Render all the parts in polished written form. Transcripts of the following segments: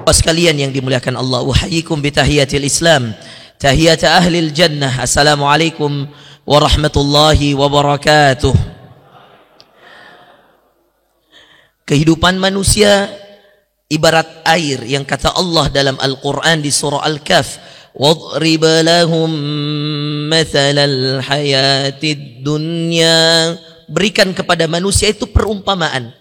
Bapak sekalian yang dimuliakan Allah, uhayyikum bitahiyatil Islam, tahiyat ahlil jannah. Assalamualaikum warahmatullahi wabarakatuh. Kehidupan manusia ibarat air yang kata Allah dalam Al-Quran di surah Al-Kahf, wadrib lahum mathalal hayatid dunya. Berikan kepada manusia itu perumpamaan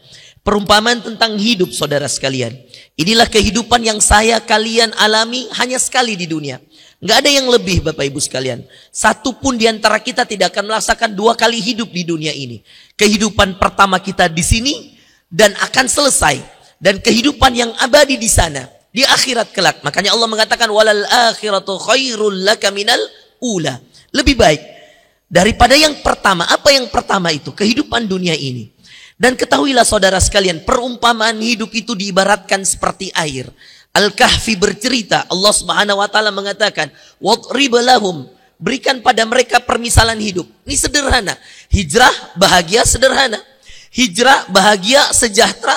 tentang hidup, saudara sekalian. Inilah kehidupan yang saya kalian alami hanya sekali di dunia. Nggak ada yang lebih, Bapak Ibu sekalian. Satu pun di antara kita tidak akan merasakan 2 kali hidup di dunia ini. Kehidupan pertama kita di sini dan akan selesai, dan kehidupan yang abadi di sana, di akhirat kelak. Makanya Allah mengatakan walal akhiratu khairul laka minal ula. Lebih baik daripada yang pertama. Apa yang pertama itu? Kehidupan dunia ini. Dan ketahuilah saudara sekalian, perumpamaan hidup itu diibaratkan seperti air. Al-Kahfi bercerita, Allah Subhanahu wa taala mengatakan, wadrib lahum, berikan pada mereka permisalan hidup. Ini sederhana. Hijrah, bahagia, sederhana. Hijrah, bahagia, sejahtera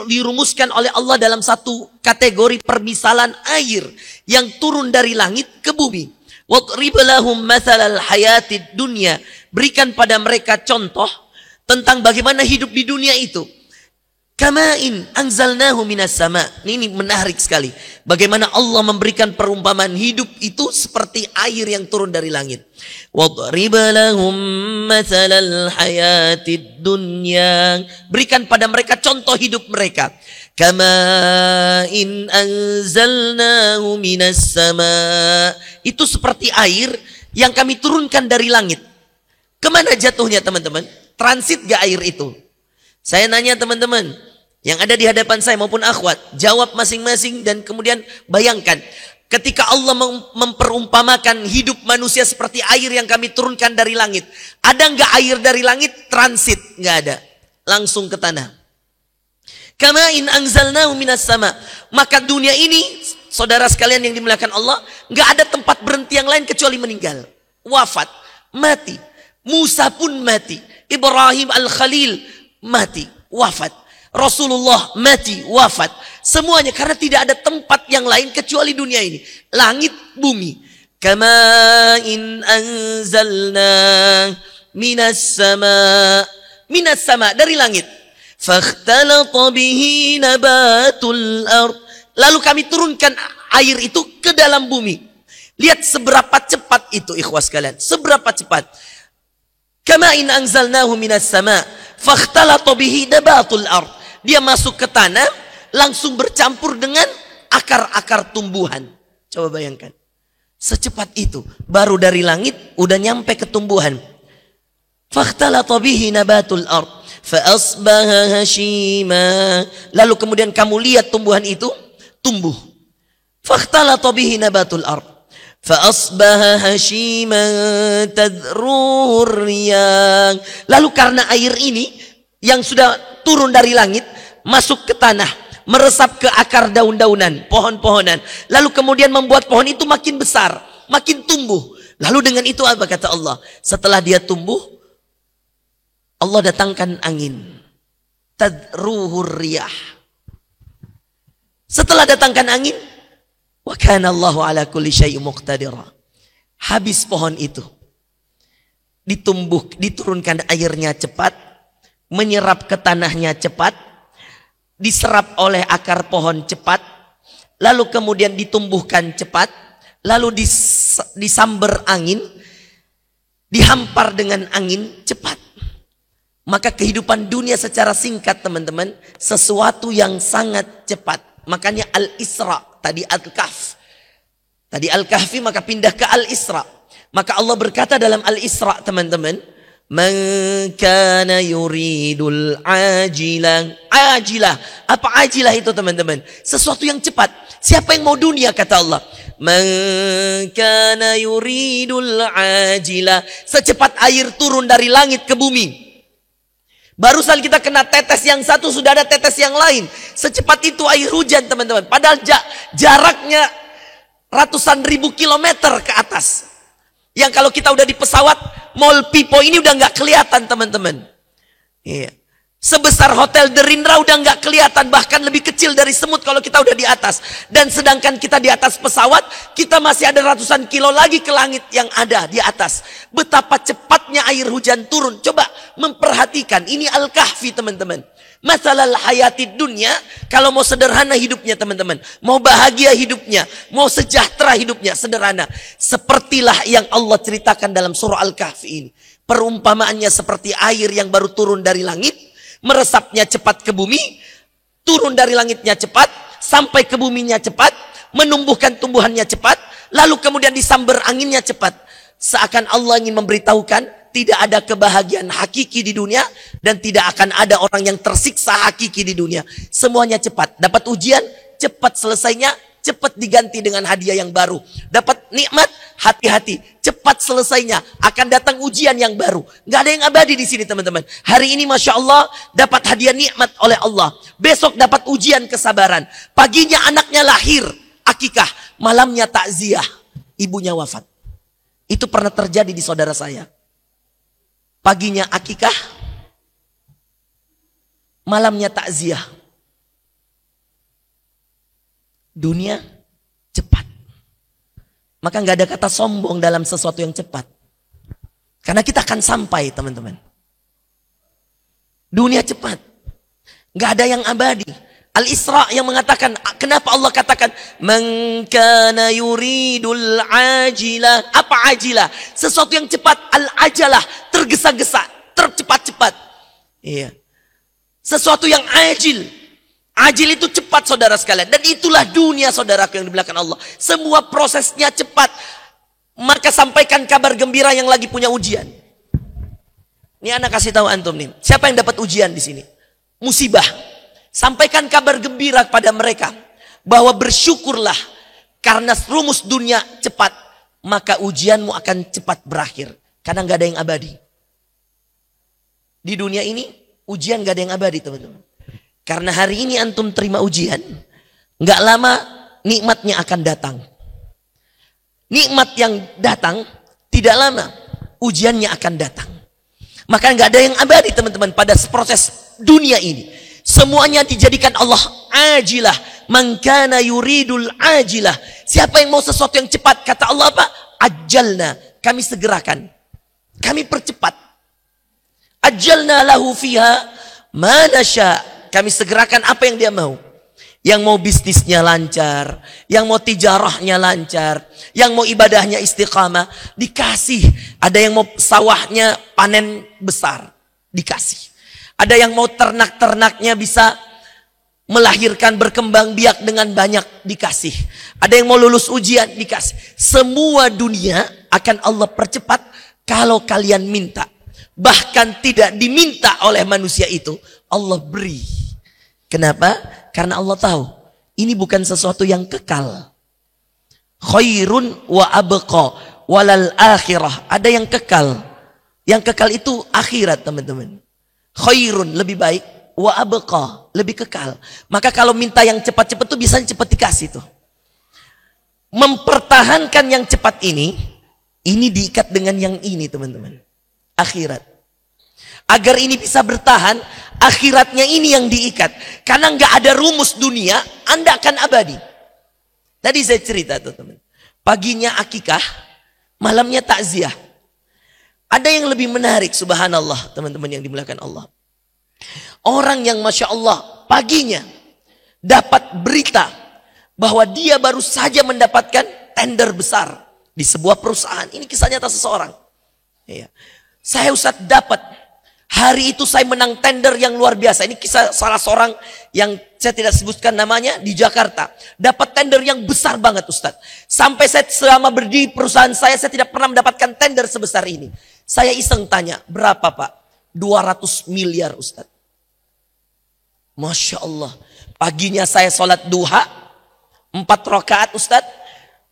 dirumuskan oleh Allah dalam satu kategori permisalan air yang turun dari langit ke bumi. Wadrib lahum mathalal hayatid dunya, berikan pada mereka contoh tentang bagaimana hidup di dunia itu. Kama'in anzalnahu minas sama. Ini menarik sekali. Bagaimana Allah memberikan perumpamaan hidup itu seperti air yang turun dari langit. Wadrib lahum mathalal hayatid dunya. Berikan pada mereka contoh hidup mereka. Kama'in anzalnahu minas sama. Itu seperti air yang kami turunkan dari langit. Kemana jatuhnya teman-teman? Transit gak air itu? Saya nanya teman-teman yang ada di hadapan saya maupun akhwat, jawab masing-masing dan kemudian bayangkan. Ketika Allah memperumpamakan hidup manusia seperti air yang kami turunkan dari langit. Ada gak air dari langit transit? Gak ada. Langsung ke tanah. Kama'in anzalnahu minas sama. Maka dunia ini, saudara sekalian yang dimuliakan Allah, gak ada tempat berhenti yang lain kecuali meninggal. Wafat, mati. Musa pun mati. Ibrahim Al-Khalil mati, wafat. Rasulullah mati, wafat. Semuanya karena tidak ada tempat yang lain kecuali dunia ini. Langit, bumi. Kama'in anzalna minas sama. Minas sama, dari langit. Fakhtalata bihi nabatul ard. Lalu kami turunkan air itu ke dalam bumi. Lihat seberapa cepat itu, ikhwas sekalian. Seberapa cepat. Kama'in anzalnahu minas sama fakhtalata bihi nabatul ard. Dia masuk ke tanah, langsung bercampur dengan akar-akar tumbuhan. Coba bayangkan. Secepat itu, baru dari langit udah nyampe ke tumbuhan. Fakhtalata bihi nabatul ard fa asbaha hashima. Lalu kemudian kamu lihat tumbuhan itu tumbuh. Fakhtalata bihi nabatul ard فَأَصْبَهَ هَشِيمًا تَذْرُوهُ الرِّيَاحُ. Lalu karena air ini yang sudah turun dari langit masuk ke tanah, meresap ke akar daun-daunan, pohon-pohonan, lalu kemudian membuat pohon itu makin besar, makin tumbuh. Lalu dengan itu apa kata Allah? Setelah dia tumbuh, Allah datangkan angin. Tadruhur riyah. Setelah datangkan angin, wa kana Allahu ala kulli syai'in muqtadira. Habis pohon itu. Diturunkan airnya cepat, menyerap ke tanahnya cepat, diserap oleh akar pohon cepat, lalu kemudian ditumbuhkan cepat, lalu disambar angin, dihampar dengan angin cepat. Maka kehidupan dunia secara singkat teman-teman, sesuatu yang sangat cepat. Makanya Al-Isra, tadi Al-Kahf. Tadi Al-Kahfi maka pindah ke Al-Isra. Maka Allah berkata dalam Al-Isra teman-teman, man kana yuridul ajilah. Ajilah. Apa ajilah itu teman-teman? Sesuatu yang cepat. Siapa yang mau dunia kata Allah? Man kana yuridul ajilah. Secepat air turun dari langit ke bumi. Barusan kita kena tetes yang satu, sudah ada tetes yang lain. Secepat itu air hujan teman-teman. Padahal jaraknya ratusan ribu kilometer ke atas. Yang kalau kita udah di pesawat, Mall Pipo ini udah nggak kelihatan teman-teman. Iya. Sebesar hotel Derindra udah nggak kelihatan, bahkan lebih kecil dari semut kalau kita udah di atas. Dan sedangkan kita di atas pesawat, kita masih ada ratusan kilo lagi ke langit yang ada di atas. Betapa cepatnya air hujan turun. Coba memperhatikan, ini Al-Kahfi teman-teman. Masalah hayati dunia, kalau mau sederhana hidupnya teman-teman, mau bahagia hidupnya, mau sejahtera hidupnya, sederhana. Sepertilah yang Allah ceritakan dalam surah Al-Kahfi ini. Perumpamaannya seperti air yang baru turun dari langit, meresapnya cepat ke bumi, turun dari langitnya cepat, sampai ke buminya cepat, menumbuhkan tumbuhannya cepat, lalu kemudian disambar anginnya cepat. Seakan Allah ingin memberitahukan, tidak ada kebahagiaan hakiki di dunia, dan tidak akan ada orang yang tersiksa hakiki di dunia. Semuanya cepat. Dapat ujian, cepat selesainya, cepat diganti dengan hadiah yang baru. Dapat nikmat, hati-hati, cepat selesainya. Akan datang ujian yang baru. Nggak ada yang abadi di sini teman-teman. Hari ini Masya Allah dapat hadiah nikmat oleh Allah. Besok dapat ujian kesabaran. Paginya anaknya lahir, akikah. Malamnya takziah, ibunya wafat. Itu pernah terjadi di saudara saya. Paginya akikah, malamnya takziah. Dunia cepat. Maka nggak ada kata sombong dalam sesuatu yang cepat. Karena kita akan sampai teman-teman. Dunia cepat. Nggak ada yang abadi. Al-Isra yang mengatakan, kenapa Allah katakan man kana yuridul ajilah. Apa ajilah? Sesuatu yang cepat. Al-ajalah, tergesa-gesa, tercepat-cepat. Iya. Sesuatu yang ajil. Ajil itu cepat saudara sekalian. Dan itulah dunia saudaraku yang dimuliakan Allah. Semua prosesnya cepat. Maka sampaikan kabar gembira yang lagi punya ujian. Ini anak kasih tahu antum nih. Siapa yang dapat ujian di sini? Musibah. Sampaikan kabar gembira kepada mereka. Bahwa bersyukurlah. Karena rumus dunia cepat. Maka ujianmu akan cepat berakhir. Karena gak ada yang abadi. Di dunia ini ujian gak ada yang abadi teman-teman. Karena hari ini antum terima ujian. Gak lama nikmatnya akan datang. Nikmat yang datang tidak lama ujiannya akan datang. Maka gak ada yang abadi teman-teman pada proses dunia ini. Semuanya dijadikan Allah ajilah. Man kana yuridul ajilah. Siapa yang mau sesuatu yang cepat, kata Allah apa? Ajalna, kami segerakan. Kami percepat. Ajalna lahu fiha ma nasya. Kami segerakan apa yang dia mau. Yang mau bisnisnya lancar, yang mau tijarahnya lancar, yang mau ibadahnya istiqamah, dikasih. Ada yang mau sawahnya panen besar, dikasih. Ada yang mau ternak-ternaknya bisa melahirkan berkembang biak dengan banyak, dikasih. Ada yang mau lulus ujian, dikasih. Semua dunia akan Allah percepat kalau kalian minta. Bahkan tidak diminta oleh manusia itu, Allah beri. Kenapa? Karena Allah tahu ini bukan sesuatu yang kekal. Khairun wa abqa walal akhirah. Ada yang kekal. Yang kekal itu akhirat teman-teman. Khairun lebih baik, wa abqa lebih kekal. Maka kalau minta yang cepat-cepat tuh biasanya cepat dikasih tuh. Mempertahankan yang cepat ini diikat dengan yang ini teman-teman. Akhirat. Agar ini bisa bertahan, akhiratnya ini yang diikat. Karena nggak ada rumus dunia, Anda akan abadi. Tadi saya cerita tuh teman. Paginya akikah, malamnya takziah. Ada yang lebih menarik, subhanallah teman-teman yang dimuliakan Allah. Orang yang Masya Allah paginya dapat berita bahwa dia baru saja mendapatkan tender besar di sebuah perusahaan. Ini kisah nyata seseorang. Ya. Saya Ustadz dapat. Hari itu saya menang tender yang luar biasa. Ini kisah salah seorang yang saya tidak sebutkan namanya di Jakarta. Dapat tender yang besar banget Ustadz. Sampai saya selama berdiri perusahaan saya tidak pernah mendapatkan tender sebesar ini. Saya iseng tanya, berapa Pak? 200 miliar Ustadz. Masya Allah. Paginya saya sholat duha. 4 rakaat Ustadz.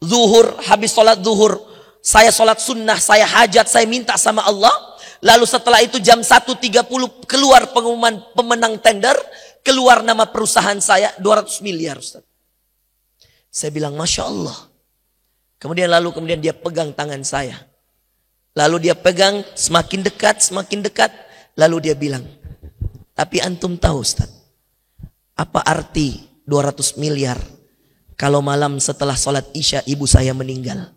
Zuhur, habis sholat zuhur. Saya sholat sunnah, saya hajat, saya minta sama Allah. Lalu setelah itu jam 1.30 keluar pengumuman pemenang tender. Keluar nama perusahaan saya 200 miliar Ustaz. Saya bilang Masya Allah. Kemudian dia pegang tangan saya. Lalu dia pegang semakin dekat. Lalu dia bilang, Tapi antum tahu Ustaz, apa arti 200 miliar kalau malam setelah sholat isya ibu saya meninggal?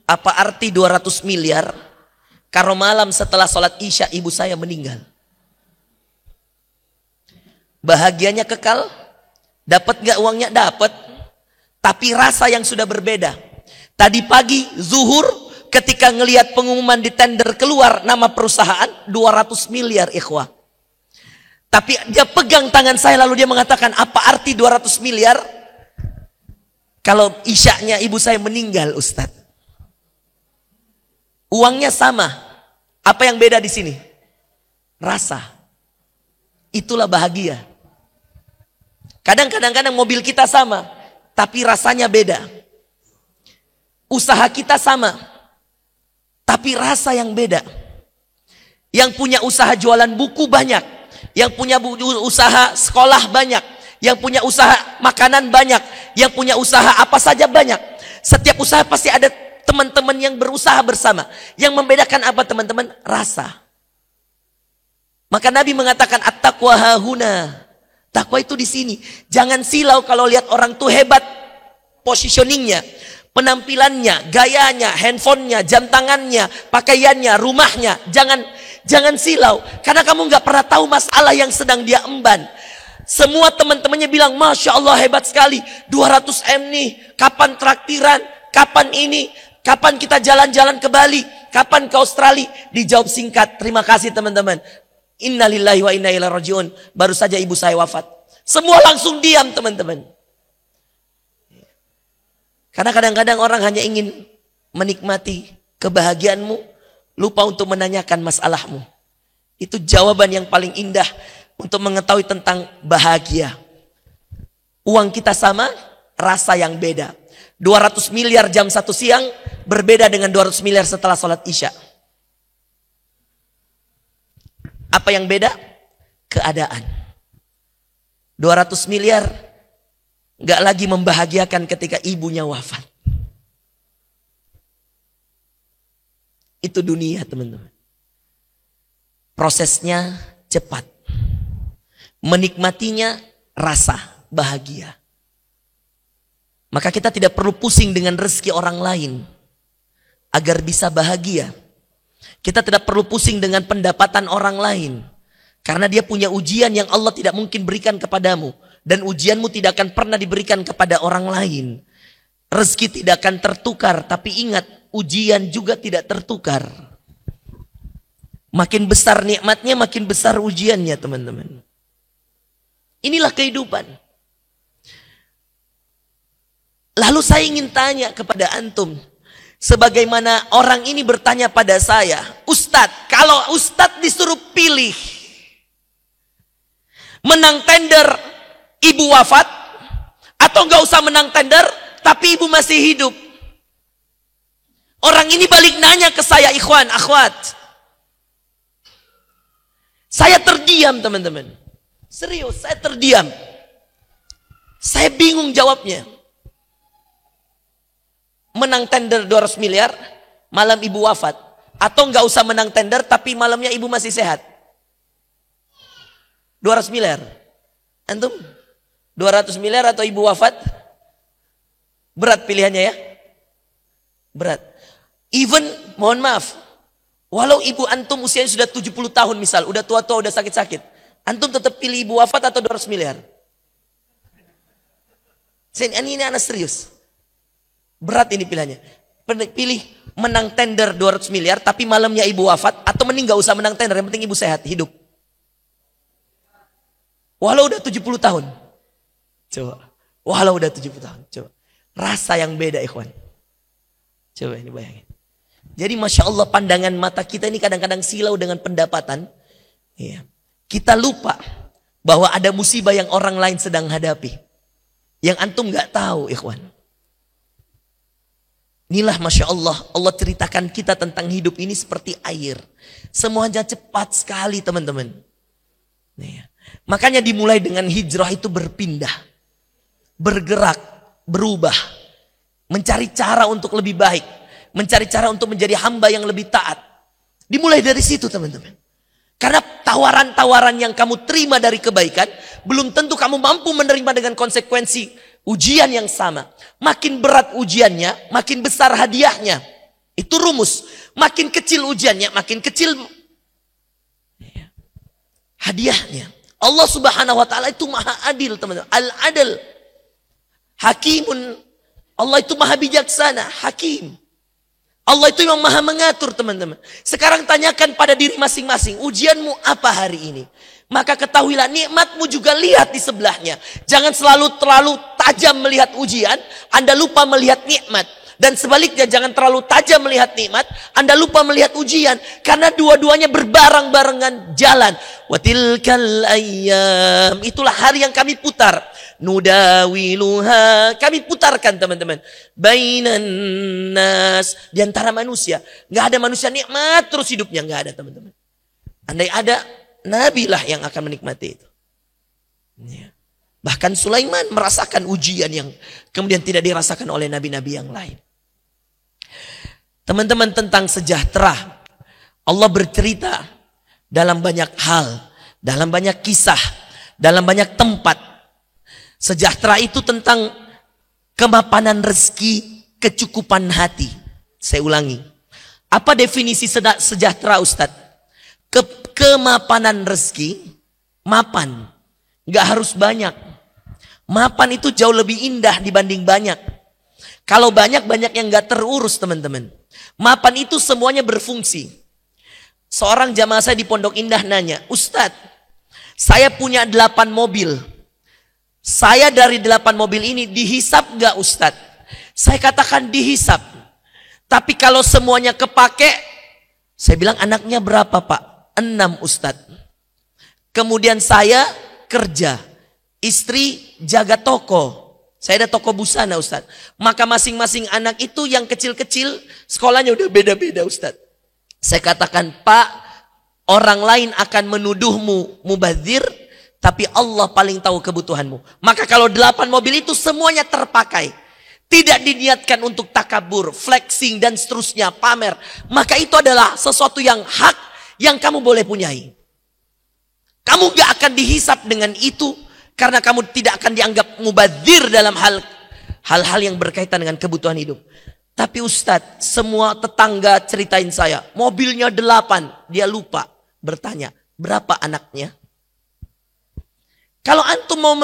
Apa arti 200 miliar kalau malam setelah sholat isya ibu saya meninggal? Bahagianya kekal? Dapat gak uangnya? Dapat. Tapi rasa yang sudah berbeda. Tadi pagi zuhur ketika ngelihat pengumuman di tender keluar nama perusahaan 200 miliar ikhwah. Tapi dia pegang tangan saya lalu dia mengatakan, apa arti 200 miliar kalau isyaknya ibu saya meninggal Ustaz? Uangnya sama. Apa yang beda di sini? Rasa. Itulah bahagia. Kadang-kadang mobil kita sama, tapi rasanya beda. Usaha kita sama, tapi rasa yang beda. Yang punya usaha jualan buku banyak, yang punya usaha sekolah banyak, yang punya usaha makanan banyak, yang punya usaha apa saja banyak. Setiap usaha pasti ada teman-teman yang berusaha bersama. Yang membedakan apa teman-teman? Rasa. Maka Nabi mengatakan at-taqwa hahuna. Takwa itu di sini. Jangan silau kalau lihat orang tuh hebat positioningnya, penampilannya, gayanya, handphonenya, jam tangannya, pakaiannya, rumahnya. Jangan silau karena kamu nggak pernah tahu masalah yang sedang dia emban. Semua teman-temannya bilang, Masya Allah hebat sekali, 200 M nih, kapan traktiran, kapan ini, kapan kita jalan-jalan ke Bali, kapan ke Australia. Dijawab singkat, terima kasih teman-teman. Innalillahi wa inna ilaihi rajiun. Baru saja ibu saya wafat. Semua langsung diam teman-teman. Karena kadang-kadang orang hanya ingin menikmati kebahagiaanmu, lupa untuk menanyakan masalahmu. Itu jawaban yang paling indah untuk mengetahui tentang bahagia. Uang kita sama, rasa yang beda. 200 miliar jam 1 siang berbeda dengan 200 miliar setelah sholat isya. Apa yang beda? Keadaan. 200 miliar gak lagi membahagiakan ketika ibunya wafat. Itu dunia teman-teman. Prosesnya cepat. Menikmatinya rasa bahagia. Maka kita tidak perlu pusing dengan rezeki orang lain agar bisa bahagia. Kita tidak perlu pusing dengan pendapatan orang lain. Karena dia punya ujian yang Allah tidak mungkin berikan kepadamu. Dan ujianmu tidak akan pernah diberikan kepada orang lain. Rezeki tidak akan tertukar. Tapi ingat, ujian juga tidak tertukar. Makin besar nikmatnya, makin besar ujiannya teman-teman. Inilah kehidupan. Lalu saya ingin tanya kepada antum. Sebagaimana orang ini bertanya pada saya, Ustadz, kalau Ustadz disuruh pilih menang tender ibu wafat atau nggak usah menang tender tapi ibu masih hidup. Orang ini balik nanya ke saya, ikhwan, akhwat. Saya terdiam teman-teman. Serius, saya terdiam. Saya bingung jawabnya. Menang tender 200 miliar, malam ibu wafat. Atau nggak usah menang tender, tapi malamnya ibu masih sehat. 200 miliar. Antum? 200 miliar atau ibu wafat? Berat pilihannya ya? Berat. Even, mohon maaf, walau ibu antum usianya sudah 70 tahun misal, udah tua-tua, udah sakit-sakit. Antum tetap pilih ibu wafat atau 200 miliar? Ini anak serius. Berat ini pilihannya. Pilih menang tender 200 miliar tapi malamnya ibu wafat, atau mending gak usah menang tender, yang penting ibu sehat, hidup. Walau udah 70 tahun. Coba. Walau udah 70 tahun. Coba. Rasa yang beda ikhwan. Coba ini bayangin. Jadi Masya Allah pandangan mata kita ini kadang-kadang silau dengan pendapatan. Ya. Kita lupa bahwa ada musibah yang orang lain sedang hadapi. Yang antum gak tahu ikhwan. Inilah Masya Allah, Allah ceritakan kita tentang hidup ini seperti air. Semuanya cepat sekali teman-teman. Ya. Makanya dimulai dengan hijrah itu berpindah. Bergerak, berubah. Mencari cara untuk lebih baik. Mencari cara untuk menjadi hamba yang lebih taat. Dimulai dari situ teman-teman. Karena tawaran-tawaran yang kamu terima dari kebaikan, belum tentu kamu mampu menerima dengan konsekuensi ujian yang sama. Makin berat ujiannya, makin besar hadiahnya. Itu rumus. Makin kecil ujiannya, makin kecil hadiahnya. Allah Subhanahu wa taala itu maha adil, teman-teman. Al-adil. Hakimun. Allah itu maha bijaksana, hakim. Allah itu yang maha mengatur, teman-teman. Sekarang tanyakan pada diri masing-masing, ujianmu apa hari ini? Maka ketahuilah nikmatmu juga lihat di sebelahnya. Jangan selalu terlalu tajam melihat ujian, Anda lupa melihat nikmat. Dan sebaliknya jangan terlalu tajam melihat nikmat, Anda lupa melihat ujian. Karena dua-duanya berbareng-barengan jalan. Watilkal ayyam. Itulah hari yang kami putar. Nudawiluha. Kami putarkan, teman-teman. Bainan nas. Di antara manusia. Nggak ada manusia nikmat terus hidupnya. Nggak ada, teman-teman. Andai ada, Nabi lah yang akan menikmati itu. Ya. Bahkan Sulaiman merasakan ujian yang kemudian tidak dirasakan oleh nabi-nabi yang lain. Teman-teman, tentang sejahtera, Allah bercerita dalam banyak hal, dalam banyak kisah, dalam banyak tempat. Sejahtera itu tentang kemapanan rezeki, kecukupan hati. Saya ulangi. Apa definisi sejahtera, Ustadz? Kemapanan rezeki, mapan. Nggak harus banyak. Mapan itu jauh lebih indah dibanding banyak. Kalau banyak yang nggak terurus, teman-teman. Mapan itu semuanya berfungsi. Seorang jamaah saya di Pondok Indah nanya, Ustadz, saya punya 8 mobil. Saya dari 8 mobil ini dihisap nggak, Ustadz? Saya katakan dihisap. Tapi kalau semuanya kepake, saya bilang anaknya berapa, Pak? 6, Ustadz. Kemudian saya kerja. Istri jaga toko. Saya ada toko busana, Ustadz. Maka masing-masing anak itu yang kecil-kecil sekolahnya udah beda-beda, Ustadz. Saya katakan, Pak, orang lain akan menuduhmu mubadzir, tapi Allah paling tahu kebutuhanmu. Maka kalau 8 mobil itu semuanya terpakai. Tidak diniatkan untuk takabur, flexing dan seterusnya, pamer. Maka itu adalah sesuatu yang hak yang kamu boleh punyai. Kamu gak akan dihisap dengan itu. Karena kamu tidak akan dianggap mubadzir dalam hal-hal yang berkaitan dengan kebutuhan hidup. Tapi Ustadz, semua tetangga ceritain saya, mobilnya 8. Dia lupa bertanya, berapa anaknya? Kalau antum mau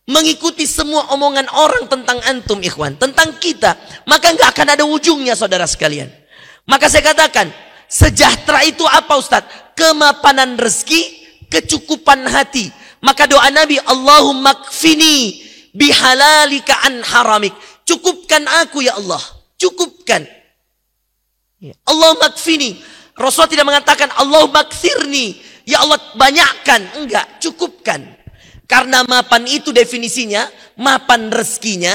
mengikuti semua omongan orang tentang antum, ikhwan, tentang kita, maka nggak akan ada ujungnya, saudara sekalian. Maka saya katakan, sejahtera itu apa, Ustadz? Kemapanan rezeki, kecukupan hati. Maka doa Nabi, Allahumma kfini bihalalika an haramik. Cukupkan aku ya Allah. Cukupkan. Allahumma kfini. Rasulullah tidak mengatakan Allahumma kthirni. Ya Allah banyakkan. Enggak, cukupkan. Karena mapan itu definisinya, mapan rezekinya,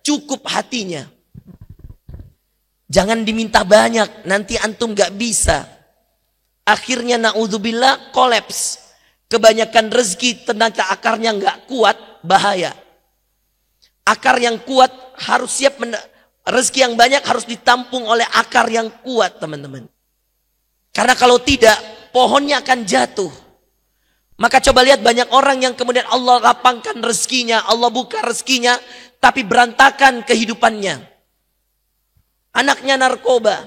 cukup hatinya. Jangan diminta banyak, nanti antum enggak bisa. Akhirnya na'udzubillah kolaps. Kebanyakan rezeki ternyata akarnya nggak kuat, bahaya. Akar yang kuat harus siap, rezeki yang banyak harus ditampung oleh akar yang kuat, teman-teman. Karena kalau tidak, pohonnya akan jatuh. Maka coba lihat banyak orang yang kemudian Allah lapangkan rezekinya, Allah buka rezekinya, tapi berantakan kehidupannya. Anaknya narkoba.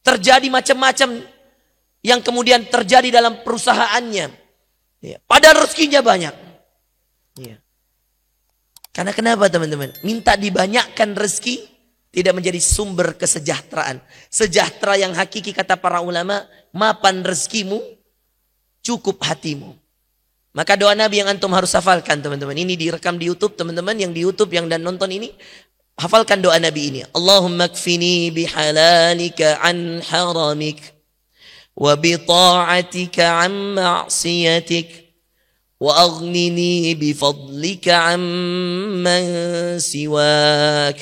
Terjadi macam-macam yang kemudian terjadi dalam perusahaannya. Padahal rezekinya banyak. Karena kenapa, teman-teman? Minta dibanyakkan rezeki tidak menjadi sumber kesejahteraan. Sejahtera yang hakiki, kata para ulama, mapan rezekimu, cukup hatimu. Maka doa Nabi yang antum harus hafalkan, teman-teman. Ini direkam di YouTube, teman-teman yang di YouTube yang dan nonton ini, hafalkan doa Nabi ini. Allahumma kfini bihalalika an haramik. وبطاعتك عن معصيتك وأغنني بفضلك عمن سواك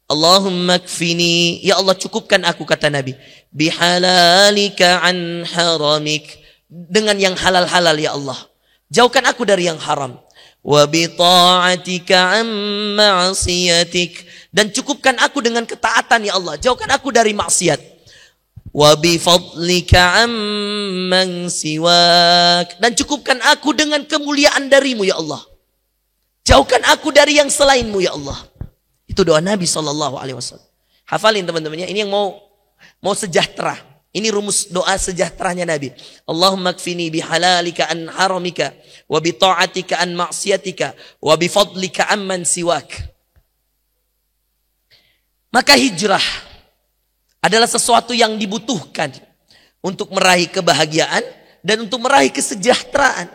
اللهم اكفني ya Allah cukupkan aku, kata Nabi, bihalalika an haramik, dengan yang halal-halal ya Allah, jauhkan aku dari yang haram, wa bita'atika an ma'siyatik, dan cukupkan aku dengan ketaatan ya Allah, jauhkan aku dari maksiat. wa bi fadlika amman siwak. Dan cukupkan aku dengan kemuliaan darimu ya Allah. Jauhkan aku dari yang selainmu ya Allah. Itu doa Nabi SAW. Hafalin teman-temannya. Ini yang mau sejahtera. Ini rumus doa sejahteranya Nabi. Allahumma kfini bihalalika an haramika. Wa bi ta'atika an maksiatika. Wa bi fadlika amman siwak. Maka hijrah adalah sesuatu yang dibutuhkan. Untuk meraih kebahagiaan. Dan untuk meraih kesejahteraan.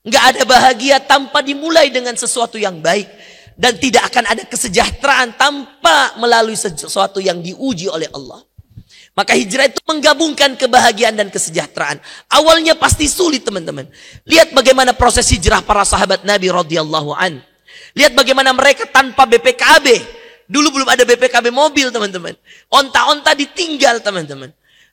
Nggak ada bahagia tanpa dimulai dengan sesuatu yang baik. Dan tidak akan ada kesejahteraan tanpa melalui sesuatu yang diuji oleh Allah. Maka hijrah itu menggabungkan kebahagiaan dan kesejahteraan. Awalnya pasti sulit teman-teman. Lihat bagaimana proses hijrah para sahabat Nabi radhiyallahu an. Lihat bagaimana mereka tanpa BPKB. Dulu belum ada BPKB mobil teman-teman. Onta-onta ditinggal teman-teman.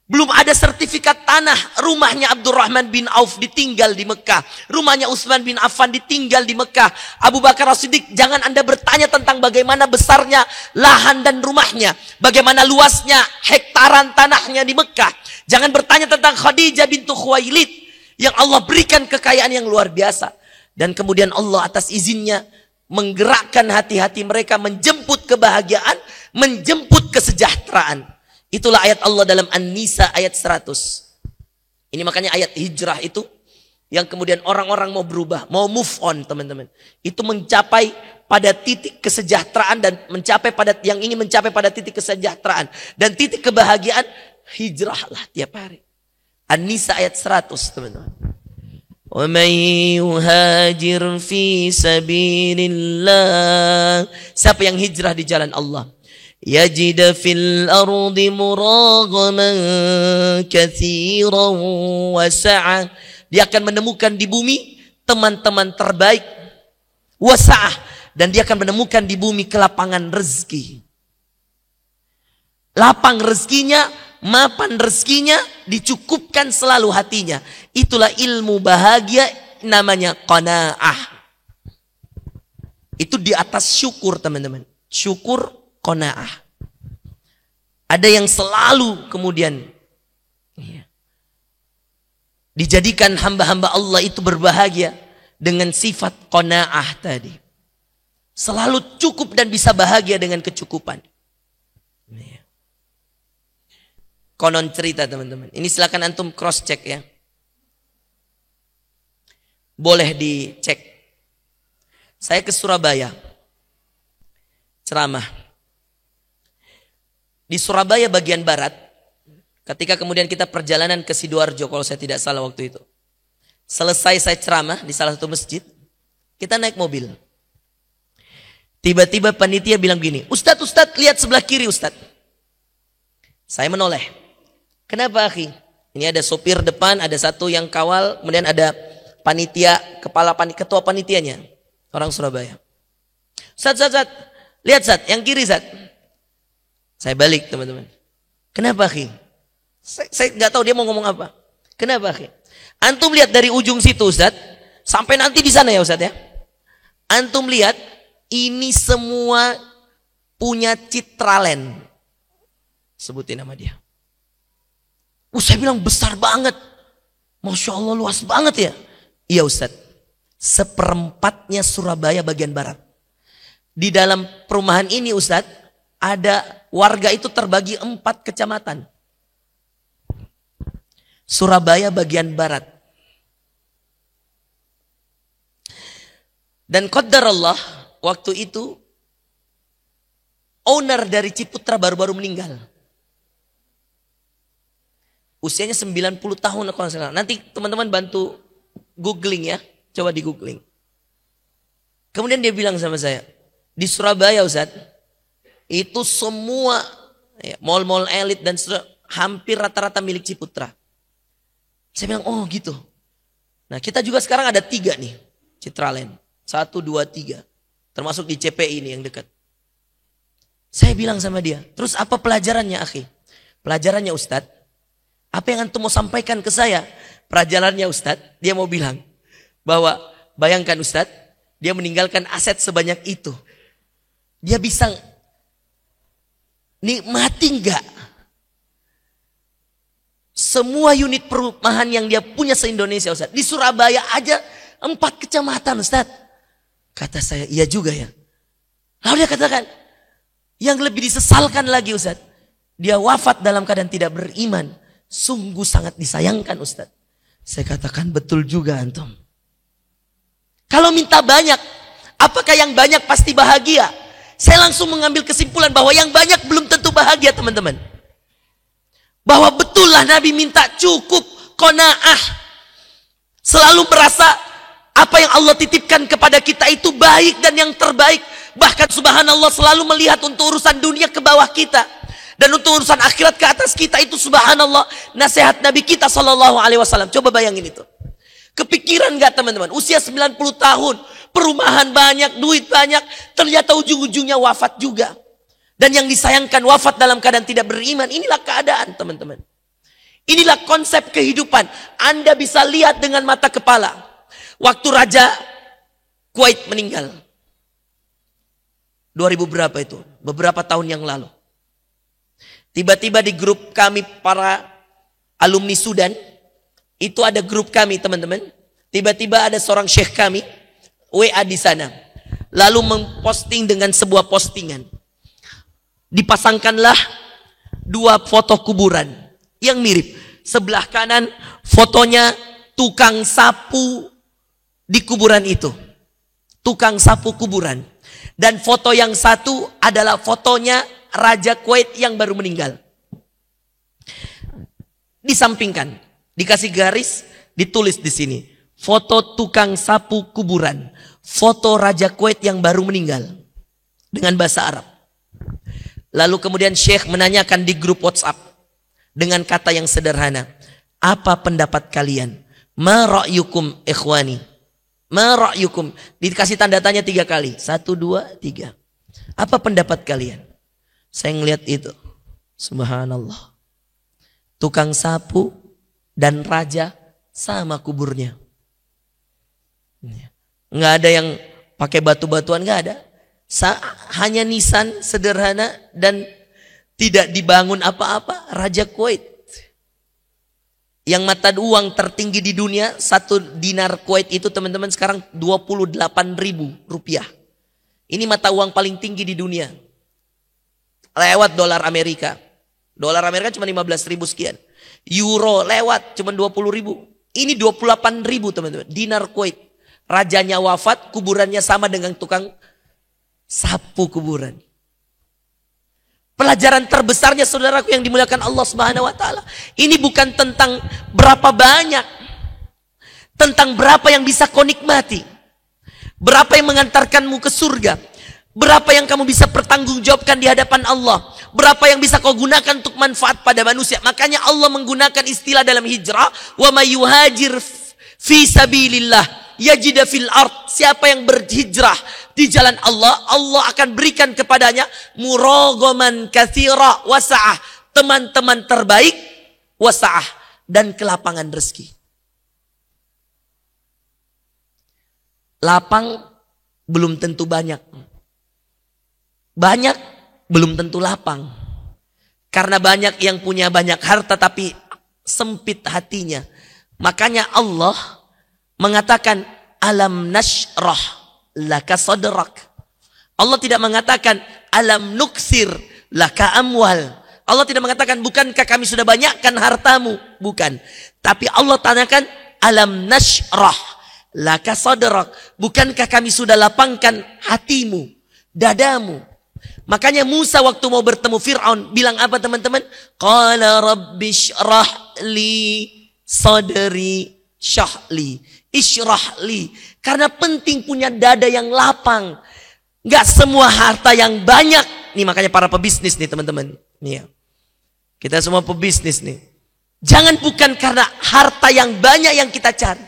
Belum ada sertifikat tanah. Rumahnya Abdurrahman bin Auf ditinggal di Mekah. Rumahnya Utsman bin Affan ditinggal di Mekah. Abu Bakar As-Siddiq, jangan Anda bertanya tentang bagaimana besarnya lahan dan rumahnya. Bagaimana luasnya hektaran tanahnya di Mekah. Jangan bertanya tentang Khadijah bintu Khuwailid. Yang Allah berikan kekayaan yang luar biasa. Dan kemudian Allah atas izinnya menggerakkan hati-hati mereka. Menjemput kebahagiaan. Menjemput kesejahteraan. Itulah ayat Allah dalam An-Nisa ayat 100. Ini makanya ayat hijrah itu yang kemudian orang-orang mau berubah, mau move on teman-teman. Itu mencapai pada titik kesejahteraan dan yang ingin mencapai pada titik kesejahteraan dan titik kebahagiaan, hijrahlah tiap hari. An-Nisa ayat 100 teman-teman. Wa may yuhajir fi sabilillah. Siapa yang hijrah di jalan Allah? Yajid fil ardi muragaman katsiran wa sa'ah. Dia akan menemukan di bumi teman-teman terbaik wa sa'ah, dan dia akan menemukan di bumi kelapangan rezeki. Lapang rezekinya, mapan rezekinya, dicukupkan selalu hatinya. Itulah ilmu bahagia, namanya qanaah. Itu di atas syukur teman-teman. Syukur qanaah. Ada yang selalu kemudian dijadikan hamba-hamba Allah itu berbahagia dengan sifat qanaah tadi. Selalu cukup dan bisa bahagia dengan kecukupan. Konon cerita teman-teman. Ini silakan antum cross check ya. Boleh dicek. Saya ke Surabaya. Ceramah. Di Surabaya bagian barat, ketika kemudian kita perjalanan ke Sidoarjo, kalau saya tidak salah waktu itu. Selesai saya ceramah di salah satu masjid, kita naik mobil. Tiba-tiba panitia bilang gini, Ustadz, lihat sebelah kiri Ustadz. Saya menoleh. Kenapa akhi? Ini ada sopir depan, ada satu yang kawal, kemudian ada panitia, ketua panitianya, orang Surabaya. Ustadz, lihat Ustadz, yang kiri Ustadz. Saya balik teman-teman. Kenapa akhi? Saya nggak tahu dia mau ngomong apa. Kenapa akhi? Antum lihat dari ujung situ Ustaz, sampai nanti di sana ya Ustaz ya. Antum lihat ini semua punya Citraland. Sebutin nama dia. Saya bilang besar banget. Masya Allah luas banget ya. Iya Ustaz. Seperempatnya Surabaya bagian barat. Di dalam perumahan ini Ustaz, ada warga itu terbagi 4 kecamatan. Surabaya bagian barat. Dan qadarullah waktu itu owner dari Ciputra baru-baru meninggal. Usianya 90 tahun. Nanti teman-teman bantu googling ya. Coba di googling. Kemudian dia bilang sama saya, di Surabaya Ustaz, itu semua ya, mall-mall elit dan hampir rata-rata milik Ciputra. Saya bilang, oh gitu. Nah kita juga sekarang ada 3 nih, Citraland. 1, 2, 3. Termasuk di CPI ini yang dekat. Saya bilang sama dia, terus apa pelajarannya akhi? Pelajarannya Ustadz, apa yang antum mau sampaikan ke saya? Pelajarannya Ustadz, dia mau bilang bahwa bayangkan Ustadz, dia meninggalkan aset sebanyak itu. Dia bisa nikmati enggak semua unit perumahan yang dia punya se-Indonesia, Ustaz. Di Surabaya aja 4 kecamatan, Ustaz. Kata saya, iya juga ya. Lalu dia katakan, yang lebih disesalkan lagi, Ustaz, dia wafat dalam keadaan tidak beriman. Sungguh sangat disayangkan, Ustaz. Saya katakan, betul juga antum. Kalau minta banyak, apakah yang banyak pasti bahagia? Saya langsung mengambil kesimpulan bahwa yang banyak belum tentu bahagia, teman-teman. Bahwa betullah Nabi minta cukup, qanaah. Selalu merasa apa yang Allah titipkan kepada kita itu baik dan yang terbaik. Bahkan subhanallah selalu melihat untuk urusan dunia ke bawah kita. Dan untuk urusan akhirat ke atas kita, itu subhanallah nasihat Nabi kita SAW. Coba bayangin itu. Kepikiran gak teman-teman? Usia 90 tahun, perumahan banyak, duit banyak, ternyata ujung-ujungnya wafat juga. Dan yang disayangkan wafat dalam keadaan tidak beriman. Inilah keadaan teman-teman. Inilah konsep kehidupan. Anda bisa lihat dengan mata kepala. Waktu Raja Kuwait meninggal. 2000 berapa itu? Beberapa tahun yang lalu. Tiba-tiba di grup kami para alumni Sudan. Itu ada grup kami teman-teman. Tiba-tiba ada seorang syekh kami. WA di sana. Lalu memposting dengan sebuah postingan. Dipasangkanlah 2 foto kuburan yang mirip. Sebelah kanan fotonya tukang sapu di kuburan itu. Tukang sapu kuburan. Dan foto yang satu adalah fotonya Raja Kuwait yang baru meninggal. Disampingkan, dikasih garis, ditulis di sini. Foto tukang sapu kuburan. Foto Raja Kuwait yang baru meninggal. Dengan bahasa Arab. Lalu kemudian Syekh menanyakan di grup WhatsApp dengan kata yang sederhana, apa pendapat kalian? Ma ra'yukum ikhwani? Ma ra'yukum? Dikasih tanda tanya 3 kali. 1, 2, 3. Apa pendapat kalian? Saya ngelihat itu. Subhanallah. Tukang sapu dan raja sama kuburnya. Nggak ada yang pakai batu-batuan, nggak ada. Hanya nisan sederhana dan tidak dibangun apa-apa. Raja Kuwait yang mata uang tertinggi di dunia, 1 dinar Kuwait itu teman-teman sekarang 28.000 rupiah. Ini mata uang paling tinggi di dunia. Lewat dolar Amerika. Dolar Amerika cuma 15.000 sekian. Euro lewat cuma 20.000. Ini 28.000 teman-teman. Dinar Kuwait. Rajanya wafat, kuburannya sama dengan tukang sapu kuburan. Pelajaran terbesarnya saudaraku yang dimuliakan Allah Subhanahu wa taala. Ini bukan tentang berapa banyak. Tentang berapa yang bisa kau nikmati. Berapa yang mengantarkanmu ke surga. Berapa yang kamu bisa pertanggungjawabkan di hadapan Allah. Berapa yang bisa kau gunakan untuk manfaat pada manusia. Makanya Allah menggunakan istilah dalam hijrah. Wa may yuhajir fi sabilillah yajida fil ard. Siapa yang berhijrah di jalan Allah, Allah akan berikan kepadanya muraghaman katsira wasa'ah, teman-teman terbaik, wasa'ah, dan kelapangan rezeki. Lapang belum tentu banyak. Banyak belum tentu lapang. Karena banyak yang punya banyak harta tapi sempit hatinya. Makanya Allah mengatakan alam nashrah laka sadrak. Allah tidak mengatakan alam nuksir laka amwal. Allah tidak mengatakan bukankah kami sudah banyakkan hartamu, bukan. Tapi Allah tanyakan alam nashrah laka sadrak. Bukankah kami sudah lapangkan hatimu, dadamu. Makanya Musa waktu mau bertemu Fir'aun bilang apa teman-teman? Qala rabbi syrah li sadri syahli isyrahli. Karena penting punya dada yang lapang. Gak semua harta yang banyak. Nih makanya para pebisnis nih teman-teman. Nih ya. Kita semua pebisnis nih. Jangan bukan karena harta yang banyak yang kita cari.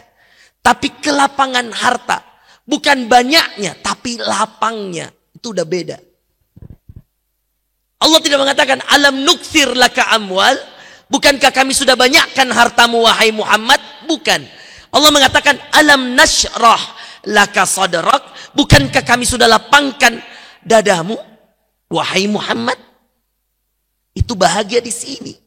Tapi kelapangan harta. Bukan banyaknya tapi lapangnya. Itu udah beda. Allah tidak mengatakan alam nuksir laka amwal. Bukankah kami sudah banyakkan hartamu wahai Muhammad? Bukan. Allah mengatakan alam nashrah laka sadrak. Bukankah kami sudah lapangkan dadamu wahai Muhammad? Itu bahagia di sini.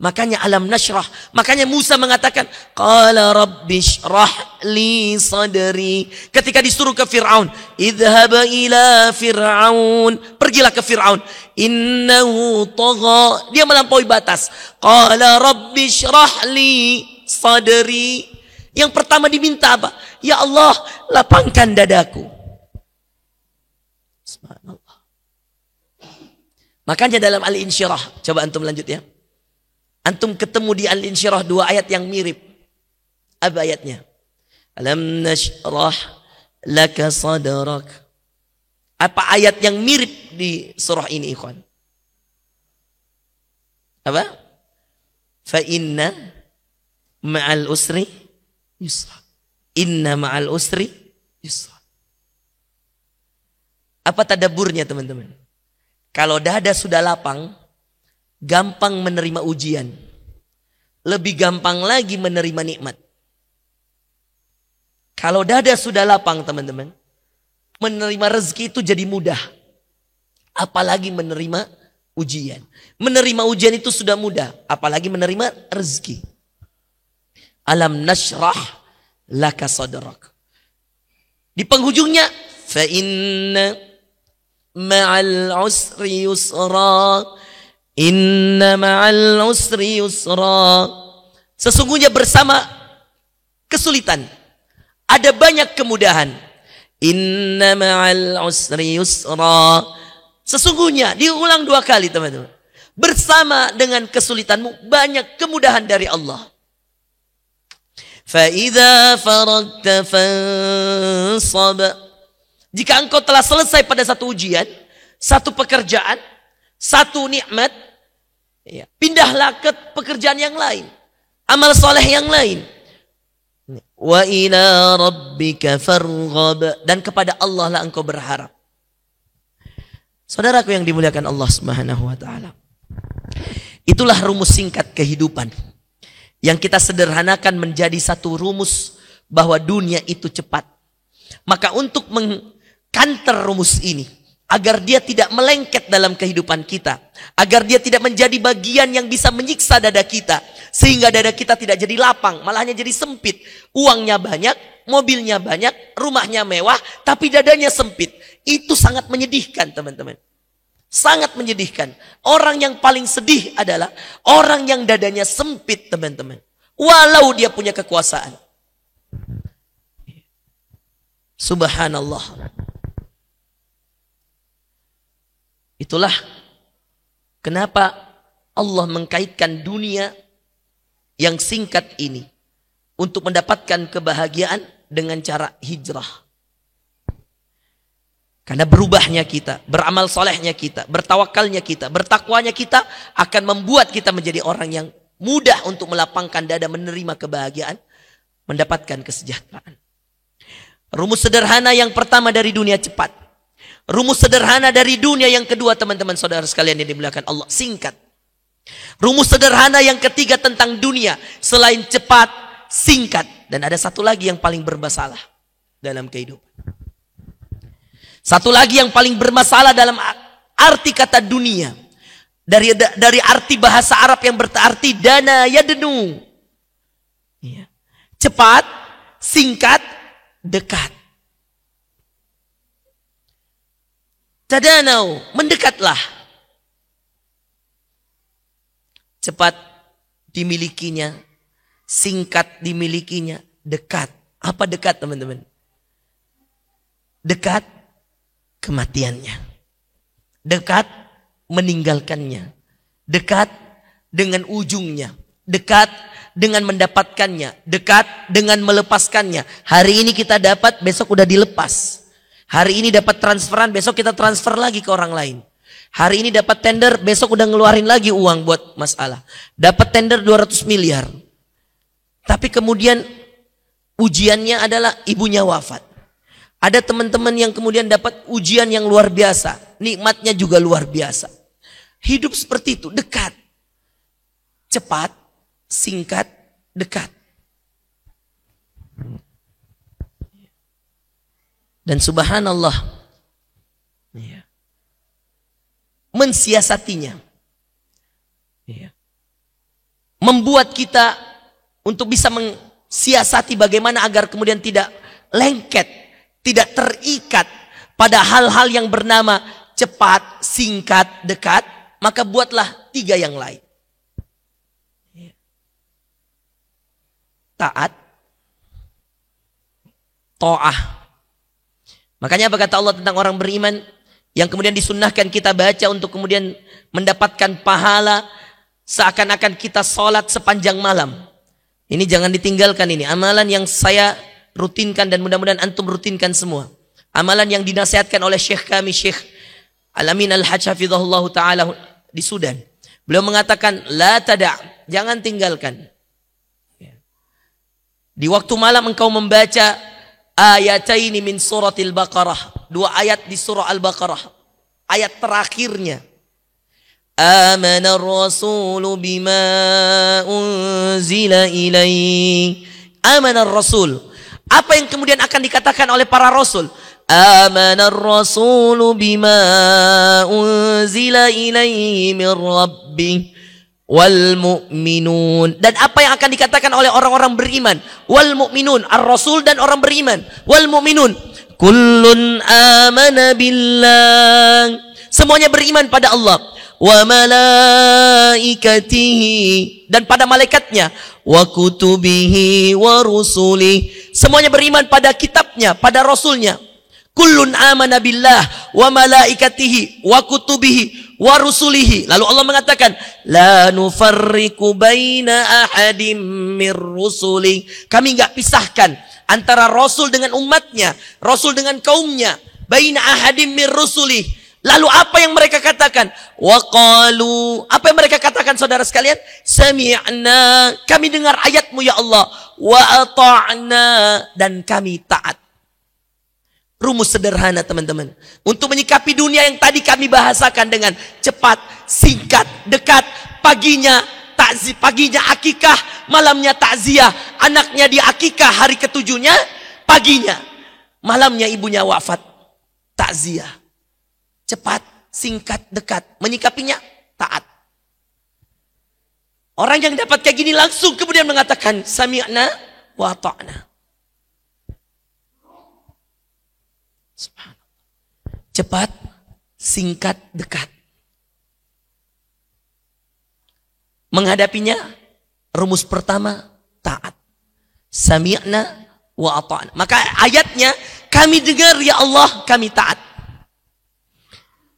Makanya alam nashrah. Makanya Musa mengatakan, qala rabbi shrah li sadri. Ketika disuruh ke Fir'aun, idhhab ila Fir'aun. Pergilah ke Fir'aun. Innahu tagha. Dia melampaui batas. Qala rabbi shrah li sadri. Yang pertama diminta apa? Ya Allah, lapangkan dadaku. Subhanallah. Makanya dalam Al-Insyirah, coba antum lanjut ya. Antum ketemu di Al-Insyirah 2 ayat yang mirip. Apa ayatnya? Alam nashrah laka sadrak. Apa ayat yang mirip di surah ini, ikhwan? Apa? Fa inna ma'al usri yusra. Inna ma'al usri yusra. Apa tadaburnya, teman-teman? Kalau dada sudah lapang, gampang menerima ujian. Lebih gampang lagi menerima nikmat. Kalau dada sudah lapang, teman-teman, menerima rezeki itu jadi mudah. Apalagi menerima ujian. Menerima ujian itu sudah mudah. Apalagi menerima rezeki. Alam nashrah laka sadrak. Di penghujungnya, fa inna ma'al usri yusra. Inna ma'al usri yusra. Sesungguhnya bersama kesulitan ada banyak kemudahan. Inna ma'al usri yusra. Sesungguhnya, diulang 2 kali, teman-teman. Bersama dengan kesulitanmu banyak kemudahan dari Allah. Fa idza faragta fansab. Jika engkau telah selesai pada satu ujian, satu pekerjaan, satu nikmat, ya, pindahlah ke pekerjaan yang lain, amal soleh yang lain. Wa ila rabbika farghab. Dan kepada Allah lah engkau berharap. Saudaraku yang dimuliakan Allah Subhanahu wa taala. Itulah rumus singkat kehidupan yang kita sederhanakan menjadi satu rumus bahwa dunia itu cepat. Maka untuk mengkanter rumus ini, agar dia tidak melengket dalam kehidupan kita, agar dia tidak menjadi bagian yang bisa menyiksa dada kita, sehingga dada kita tidak jadi lapang, malah hanya jadi sempit. Uangnya banyak, mobilnya banyak, rumahnya mewah, tapi dadanya sempit. Itu sangat menyedihkan, teman-teman. Sangat menyedihkan. Orang yang paling sedih adalah orang yang dadanya sempit, teman-teman. Walau dia punya kekuasaan. Subhanallah. Itulah kenapa Allah mengkaitkan dunia yang singkat ini untuk mendapatkan kebahagiaan dengan cara hijrah. Karena berubahnya kita, beramal solehnya kita, bertawakalnya kita, bertakwanya kita akan membuat kita menjadi orang yang mudah untuk melapangkan dada, menerima kebahagiaan, mendapatkan kesejahteraan. Rumus sederhana yang pertama dari dunia cepat. Rumus sederhana dari dunia yang kedua, teman-teman saudara sekalian yang dimuliakan Allah, singkat. Rumus sederhana yang ketiga tentang dunia, selain cepat, singkat. Dan ada satu lagi yang paling bermasalah dalam kehidupan. Satu lagi yang paling bermasalah dalam arti kata dunia. Dari arti bahasa Arab yang berarti dana yadnu. Cepat, singkat, dekat. Tadanau, mendekatlah. Cepat dimilikinya, singkat dimilikinya, dekat. Apa dekat, teman-teman? Dekat kematiannya. Dekat meninggalkannya. Dekat dengan ujungnya. Dekat dengan mendapatkannya. Dekat dengan melepaskannya. Hari ini kita dapat, besok udah dilepas. Hari ini dapat transferan, besok kita transfer lagi ke orang lain. Hari ini dapat tender, besok udah ngeluarin lagi uang buat masalah. Dapat tender 200 miliar. Tapi kemudian ujiannya adalah ibunya wafat. Ada teman-teman yang kemudian dapat ujian yang luar biasa. Nikmatnya juga luar biasa. Hidup seperti itu, dekat. Cepat, singkat, dekat. Dan subhanallah, mensiasatinya. membuat kita untuk bisa mensiasati bagaimana agar kemudian tidak lengket, tidak terikat pada hal-hal yang bernama cepat, singkat, dekat, maka buatlah 3 yang lain. Taat, ta'ah. Makanya apa kata Allah tentang orang beriman yang kemudian disunnahkan kita baca untuk kemudian mendapatkan pahala seakan-akan kita sholat sepanjang malam. Ini jangan ditinggalkan, ini amalan yang saya rutinkan dan mudah-mudahan antum rutinkan semua. Amalan yang dinasihatkan oleh Syekh kami, Syekh Al-Amin Al-Hajj hafizahullah ta'ala di Sudan. Beliau mengatakan, la tada', jangan tinggalkan. Di waktu malam engkau membaca ayataini min suratil Baqarah. 2 ayat di surah Al-Baqarah. Ayat terakhirnya. Amana ar-rasulu bima unzila ilaih. Amana ar-rasul. Apa yang kemudian akan dikatakan oleh para rasul? Amana ar-rasulu bima unzila ilaihi min rabbih wal mu'minun. Dan apa yang akan dikatakan oleh orang-orang beriman? Wal mu'minun, ar-rasul dan orang beriman. Wal mu'minun, kullun amana billah. Semuanya beriman pada Allah. Wa malaikatihi, dan pada malaikatnya. Wa kutubihi wa rusulih. Semuanya beriman pada kitabnya, pada rasulnya. Kullun amana billah wa malaikatihi wa kutubihi wa rusulihi. Lalu Allah mengatakan, la nufarriqu baina ahadim mir rusuli. Kami enggak pisahkan antara rasul dengan umatnya, rasul dengan kaumnya. Baina ahadim mir rusuli. Lalu apa yang mereka katakan? Wa qalu, apa yang mereka katakan saudara sekalian? Sami'na, kami dengar ayatmu ya Allah. Wa ata'na, dan kami taat. Rumus sederhana teman-teman. Untuk menyikapi dunia yang tadi kami bahasakan dengan cepat, singkat, dekat. Paginya akikah, malamnya takziah. Anaknya di akikah hari ketujuhnya, paginya. Malamnya ibunya wafat, takziah. Cepat, singkat, dekat. Menyikapinya, taat. Orang yang dapat kayak gini langsung kemudian mengatakan, sami'na wa ta'na. Cepat, singkat, dekat. Menghadapinya, rumus pertama, taat. Sami'na wa ata'na. Maka ayatnya, kami dengar ya Allah, kami taat.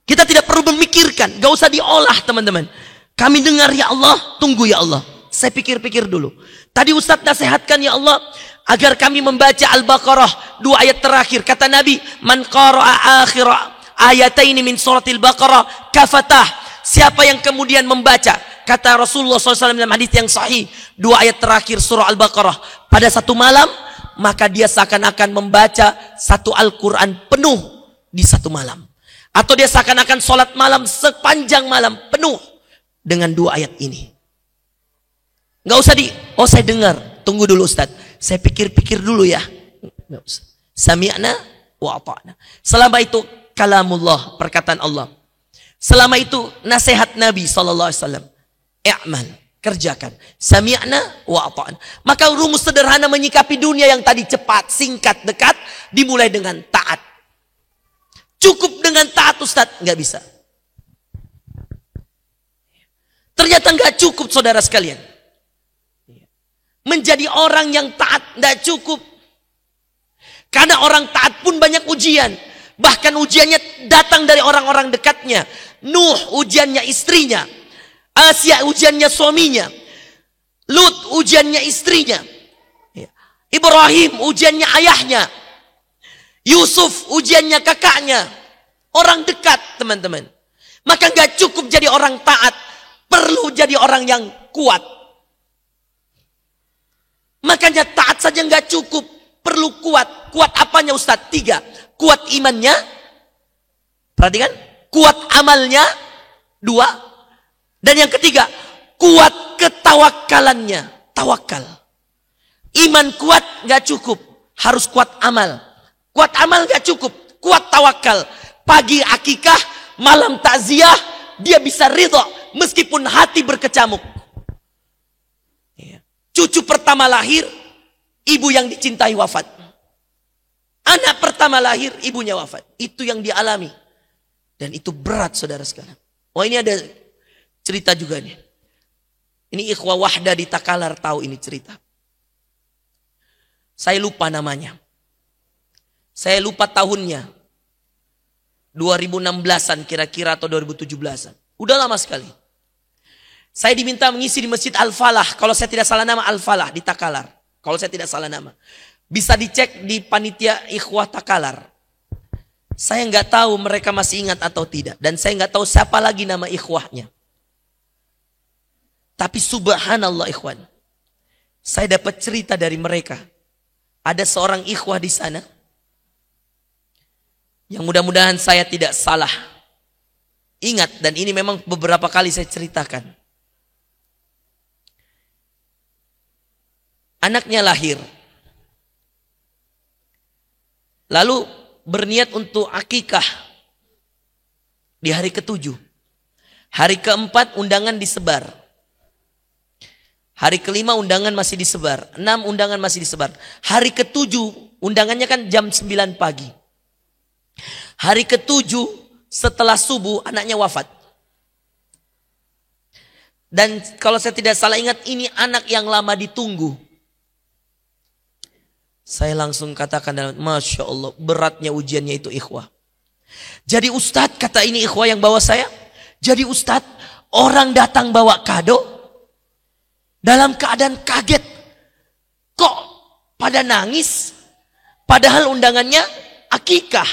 Kita tidak perlu memikirkan, gak usah diolah teman-teman. Kami dengar ya Allah, tunggu ya Allah. Saya pikir-pikir dulu. Tadi Ustaz nasihatkan ya Allah, agar kami membaca Al-Baqarah 2 ayat terakhir. Kata Nabi, man qara'a akhir ayataini min suratil Baqarah kafatah. Siapa yang kemudian membaca, kata Rasulullah SAW dalam hadis yang sahih, 2 ayat terakhir surah Al-Baqarah pada satu malam, maka dia seakan-akan membaca satu Al-Quran penuh di satu malam. Atau dia seakan-akan sholat malam sepanjang malam penuh dengan 2 ayat ini. Nggak usah oh saya dengar, tunggu dulu Ustaz, saya pikir-pikir dulu ya. Nggak usah. Sami'na wa ata'na. Selama itu kalamullah, perkataan Allah. Selama itu nasihat Nabi SAW. I'mal, kerjakan. Sami'na wa ata'na. Maka rumus sederhana menyikapi dunia yang tadi cepat, singkat, dekat, dimulai dengan taat. Cukup dengan taat Ustaz? Nggak bisa. Ternyata nggak cukup saudara sekalian. Menjadi orang yang taat nggak cukup. Karena orang taat pun banyak ujian. Bahkan ujiannya datang dari orang-orang dekatnya. Nuh ujiannya istrinya. Asia ujiannya suaminya. Lut ujiannya istrinya. Ibrahim ujiannya ayahnya. Yusuf ujiannya kakaknya. Orang dekat teman-teman. Maka nggak cukup jadi orang taat. Perlu jadi orang yang kuat. Makanya taat saja nggak cukup, perlu kuat. Kuat apanya Ustaz? 3. Kuat imannya, perhatikan. Kuat amalnya, 2. Dan yang ketiga, kuat ketawakalannya, tawakal. Iman kuat nggak cukup, harus kuat amal. Kuat amal nggak cukup, kuat tawakal. Pagi akikah, malam takziah, dia bisa ridha meskipun hati berkecamuk. Cucu pertama lahir, ibu yang dicintai wafat. Anak pertama lahir, ibunya wafat. Itu yang dialami. Dan itu berat, saudara sekalian. Oh, ini ada cerita juga nih. Ini ikhwah Wahda di Takalar tahu ini cerita. Saya lupa namanya. Saya lupa tahunnya. 2016-an kira-kira atau 2017-an. Udah lama sekali. Saya diminta mengisi di Masjid Al-Falah. Kalau saya tidak salah nama Al-Falah di Takalar. Kalau saya tidak salah nama. Bisa dicek di panitia ikhwah Takalar. Saya nggak tahu mereka masih ingat atau tidak. Dan saya nggak tahu siapa lagi nama ikhwahnya. Tapi subhanallah ikhwan. Saya dapat cerita dari mereka. Ada seorang ikhwah di sana. Yang mudah-mudahan saya tidak salah ingat. Dan ini memang beberapa kali saya ceritakan. Anaknya lahir. Lalu berniat untuk akikah di hari ke-7. Hari ke-4 undangan disebar. Hari ke-5 undangan masih disebar. 6 undangan masih disebar. Hari ke-7 undangannya kan jam 9 pagi. Hari ke-7 setelah subuh anaknya wafat. Dan kalau saya tidak salah ingat ini anak yang lama ditunggu. Saya langsung katakan dalam, Masya Allah, beratnya ujiannya itu ikhwah. Jadi Ustadz, kata ini ikhwah yang bawa saya. Jadi Ustadz, orang datang bawa kado. Dalam keadaan kaget. Kok pada nangis? Padahal undangannya akikah.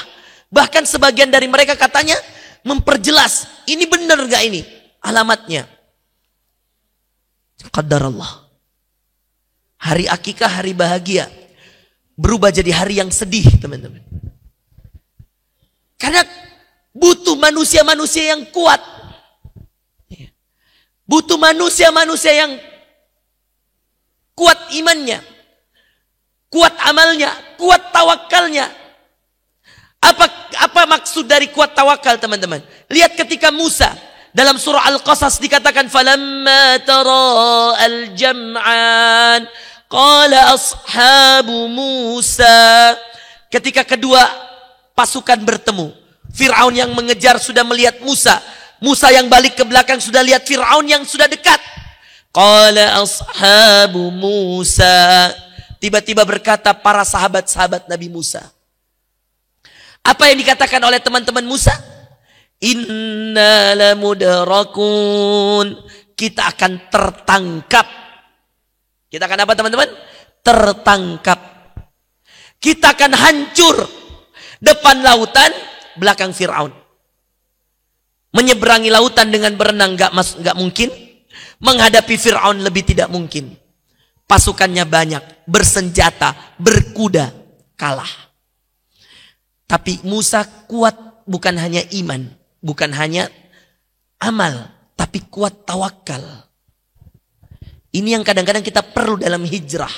Bahkan sebagian dari mereka katanya memperjelas. Ini benar gak ini alamatnya? Qadar Allah. Hari akikah, hari bahagia. Berubah jadi hari yang sedih, teman-teman. Karena butuh manusia-manusia yang kuat. Butuh manusia-manusia yang kuat imannya. Kuat amalnya. Kuat tawakalnya. Apa maksud dari kuat tawakal, teman-teman? Lihat ketika Musa. Dalam surah Al-Qasas dikatakan. Falamma tara al-jam'an. Qala ashabu Musa. Ketika kedua pasukan bertemu. Fir'aun yang mengejar sudah melihat Musa. Musa yang balik ke belakang sudah lihat Fir'aun yang sudah dekat. Qala ashabu Musa. Tiba-tiba berkata para sahabat-sahabat Nabi Musa. Apa yang dikatakan oleh teman-teman Musa? Inna lamudrakun. Kita akan tertangkap. Kita akan apa, teman-teman? Tertangkap. Kita akan hancur. Depan lautan, belakang Fir'aun. Menyeberangi lautan dengan berenang gak mungkin. Menghadapi Fir'aun lebih tidak mungkin. Pasukannya banyak, bersenjata, berkuda, kalah. Tapi Musa kuat bukan hanya iman, bukan hanya amal, tapi kuat tawakal. Ini yang kadang-kadang kita perlu dalam hijrah.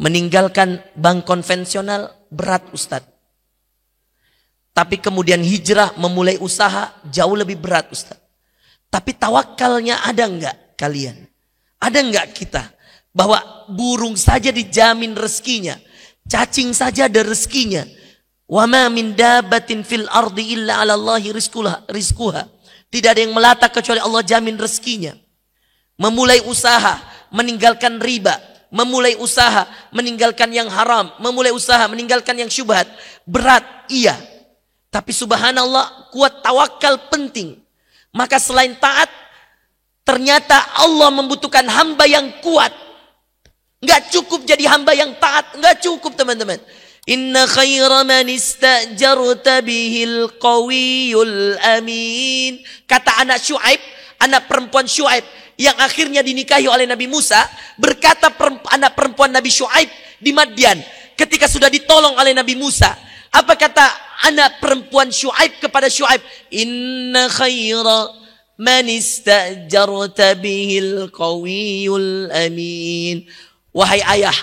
Meninggalkan bank konvensional berat, Ustadz. Tapi kemudian hijrah memulai usaha jauh lebih berat, Ustadz. Tapi tawakalnya ada enggak kalian? Ada enggak kita? Bahwa burung saja dijamin rezekinya. Cacing saja ada rezekinya. Wa ma min dabbatin fil ardi illa 'ala Allahi rizquha. Tidak ada yang melata kecuali Allah jamin rezekinya. Memulai usaha, meninggalkan riba. Memulai usaha, meninggalkan yang haram. Memulai usaha, meninggalkan yang syubhat. Berat, iya. Tapi subhanallah, kuat tawakal penting. Maka selain taat, ternyata Allah membutuhkan hamba yang kuat. Enggak cukup jadi hamba yang taat. Enggak cukup, teman-teman. Inna khaira man istajarta bihil qawiyul amin. Kata anak Syuaib, anak perempuan Syuaib yang akhirnya dinikahi oleh Nabi Musa, berkata anak perempuan Nabi Syuaib di Madian ketika sudah ditolong oleh Nabi Musa. Apa kata anak perempuan Syuaib kepada Syuaib? Inna khaira man istajarta bihil qawiyul amin. Wahai ayah,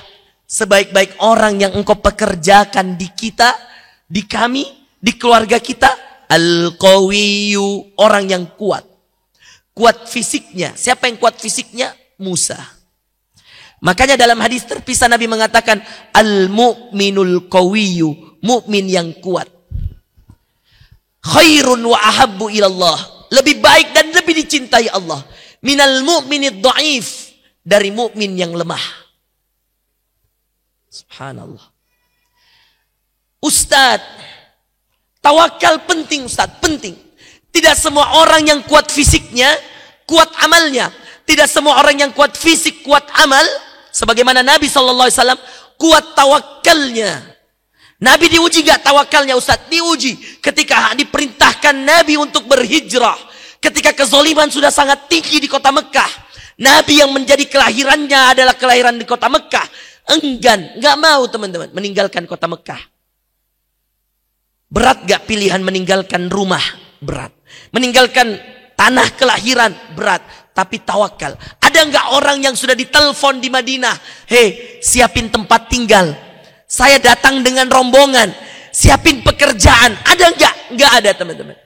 sebaik-baik orang yang engkau pekerjakan di kita, di kami, di keluarga kita, al-qawiyu, orang yang kuat. Kuat fisiknya. Siapa yang kuat fisiknya? Musa. Makanya dalam hadis terpisah Nabi mengatakan al-mu'minul qawiyyu, mukmin yang kuat. Khairun wa ahabbu ilallah, lebih baik dan lebih dicintai Allah. Minal mu'minid dha'if, dari mukmin yang lemah. Subhanallah. Ustaz, tawakal penting Ustaz, penting. Tidak semua orang yang kuat fisiknya, kuat amalnya. Tidak semua orang yang kuat fisik, kuat amal. Sebagaimana Nabi SAW kuat tawakalnya. Nabi diuji gak tawakalnya Ustaz? Diuji. Ketika diperintahkan Nabi untuk berhijrah. Ketika kezoliman sudah sangat tinggi di kota Mekah. Nabi yang menjadi kelahirannya adalah kelahiran di kota Mekah. Enggan, gak mau teman-teman meninggalkan kota Mekah. Berat gak pilihan meninggalkan rumah? Berat. Meninggalkan tanah kelahiran? Berat. Tapi tawakal. Ada nggak orang yang sudah ditelepon di Madinah? Hei, siapin tempat tinggal. Saya datang dengan rombongan. Siapin pekerjaan. Ada nggak? Nggak ada teman-teman.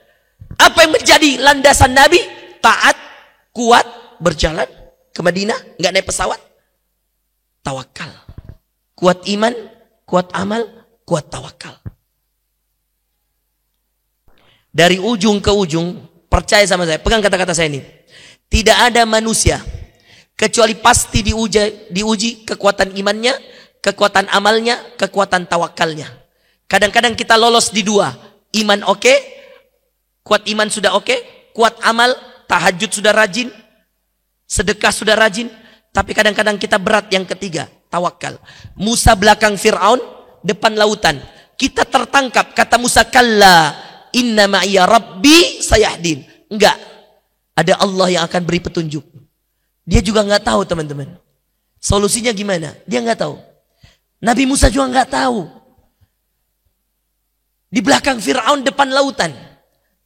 Apa yang menjadi landasan Nabi? Taat, kuat, berjalan ke Madinah. Nggak naik pesawat. Tawakal. Kuat iman, kuat amal, kuat tawakal. Dari ujung ke ujung, percaya sama saya. Pegang kata-kata saya ini. Tidak ada manusia kecuali pasti diuji kekuatan imannya, kekuatan amalnya, kekuatan tawakalnya. Kadang-kadang kita lolos di dua. Iman oke, kuat iman sudah oke, kuat amal, tahajud sudah rajin, sedekah sudah rajin. Tapi kadang-kadang kita berat yang ketiga, tawakal. Musa belakang Fir'aun, depan lautan. Kita tertangkap, kata Musa, kalla inna ma'iya rabbi sayahdin. Enggak. Ada Allah yang akan beri petunjuk. Dia juga nggak tahu teman-teman. Solusinya gimana? Dia nggak tahu. Nabi Musa juga nggak tahu. Di belakang Fir'aun depan lautan.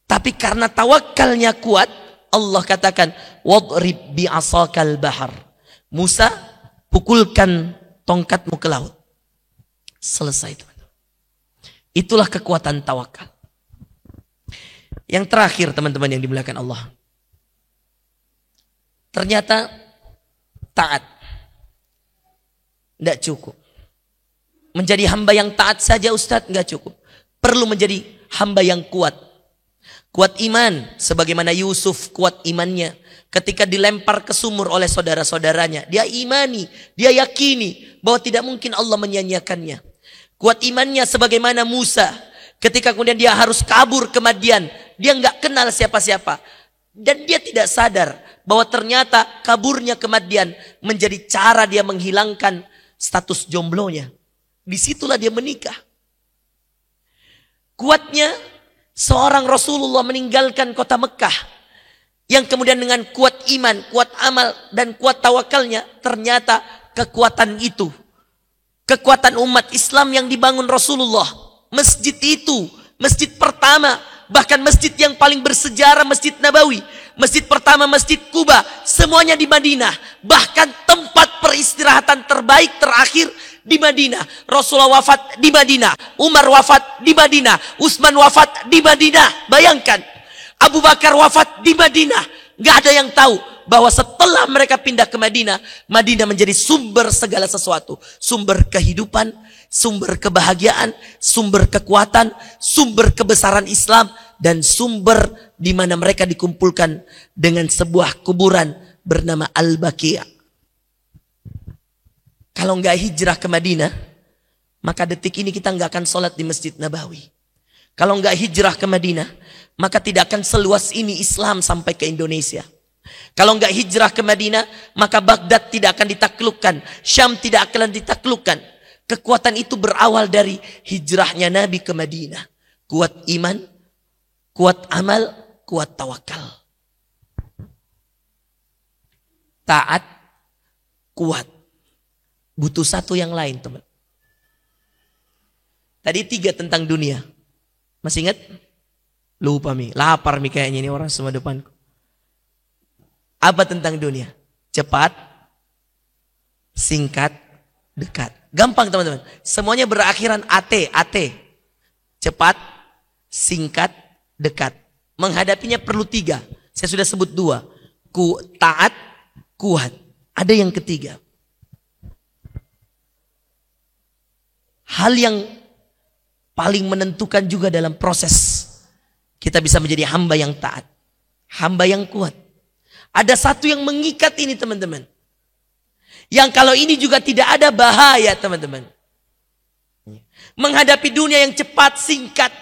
Tapi karena tawakalnya kuat, Allah katakan, wadrib bi'asakal bahar. Musa, pukulkan tongkatmu ke laut. Selesai teman-teman. Itulah kekuatan tawakal. Yang terakhir teman-teman yang dimuliakan Allah. Ternyata taat tidak cukup. Menjadi hamba yang taat saja Ustadz nggak cukup. Perlu menjadi hamba yang kuat. Kuat iman. Sebagaimana Yusuf kuat imannya. Ketika dilempar ke sumur oleh saudara-saudaranya. Dia imani. Dia yakini bahwa tidak mungkin Allah menyia-nyiakannya. Kuat imannya sebagaimana Musa. Ketika kemudian dia harus kabur ke Madian. Dia nggak kenal siapa-siapa. Dan dia tidak sadar bahwa ternyata kaburnya ke Madian menjadi cara dia menghilangkan status jomblonya. Disitulah dia menikah. Kuatnya seorang Rasulullah meninggalkan kota Mekah. Yang kemudian dengan kuat iman, kuat amal, dan kuat tawakalnya. Ternyata kekuatan itu. Kekuatan umat Islam yang dibangun Rasulullah. Masjid itu, masjid pertama. Bahkan masjid yang paling bersejarah, Masjid Nabawi. Masjid pertama, Masjid Kuba. Semuanya di Madinah. Bahkan tempat peristirahatan terbaik terakhir di Madinah. Rasulullah wafat di Madinah. Umar wafat di Madinah. Utsman wafat di Madinah. Bayangkan. Abu Bakar wafat di Madinah. Gak ada yang tahu bahwa setelah mereka pindah ke Madinah, Madinah menjadi sumber segala sesuatu. Sumber kehidupan, sumber kebahagiaan, sumber kekuatan, sumber kebesaran Islam, dan sumber di mana mereka dikumpulkan dengan sebuah kuburan bernama Al-Baqi'. Kalau nggak hijrah ke Madinah, maka detik ini kita nggak akan sholat di Masjid Nabawi. Kalau nggak hijrah ke Madinah, maka tidak akan seluas ini Islam sampai ke Indonesia. Kalau nggak hijrah ke Madinah, maka Baghdad tidak akan ditaklukkan, Syam tidak akan ditaklukkan. Kekuatan itu berawal dari hijrahnya Nabi ke Madinah. Kuat iman, kuat amal, kuat tawakal. Taat, kuat. Butuh satu yang lain, teman. Tadi 3 tentang dunia. Masih ingat? Lupa mi, lapar mi kayaknya ini orang semua depanku. Apa tentang dunia? Cepat, singkat, dekat. Gampang teman-teman. Semuanya berakhiran AT. Cepat, singkat, dekat. Menghadapinya perlu 3. Saya sudah sebut 2. Taat, kuat. Ada yang ketiga. hal yang paling menentukan juga dalam proses kita bisa menjadi hamba yang taat, hamba yang kuat. Ada satu yang mengikat ini teman-teman. Yang kalau ini juga tidak ada bahaya teman-teman. Menghadapi dunia yang cepat, singkat,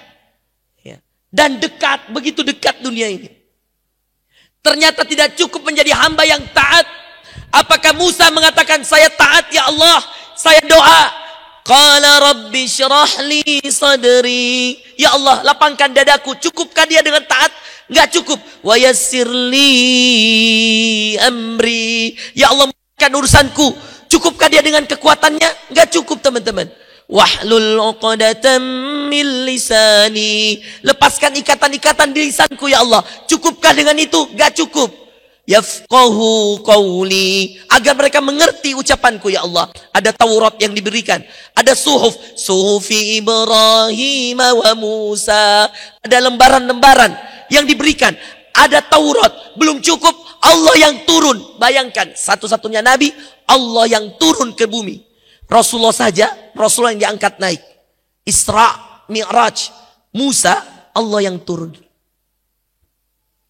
dan dekat, begitu dekat dunia ini. Ternyata tidak cukup menjadi hamba yang taat. Apakah Musa mengatakan, saya taat ya Allah, saya doa. Qala rabbi syrah li sadri. Ya Allah, lapangkan dadaku. Cukupkah dia dengan taat? Enggak cukup. Wa yassir li amri. Ya Allah, mudahkan urusanku. Cukupkah dia dengan kekuatannya? Enggak cukup teman-teman. Wahlul 'uqdatam min lisani. Lepaskan ikatan-ikatan di lisanku ya Allah. Cukupkah dengan itu? Enggak cukup. Yafqahu qawli, agar mereka mengerti ucapanku ya Allah. Ada Taurat yang diberikan, ada suhufi Ibrahim wa Musa, ada lembaran-lembaran yang diberikan, ada Taurat. Belum cukup, Allah yang turun. Bayangkan, satu-satunya nabi Allah yang turun ke bumi. Rasulullah saja, Rasulullah yang diangkat naik, Isra, Mi'raj. Musa, Allah yang turun.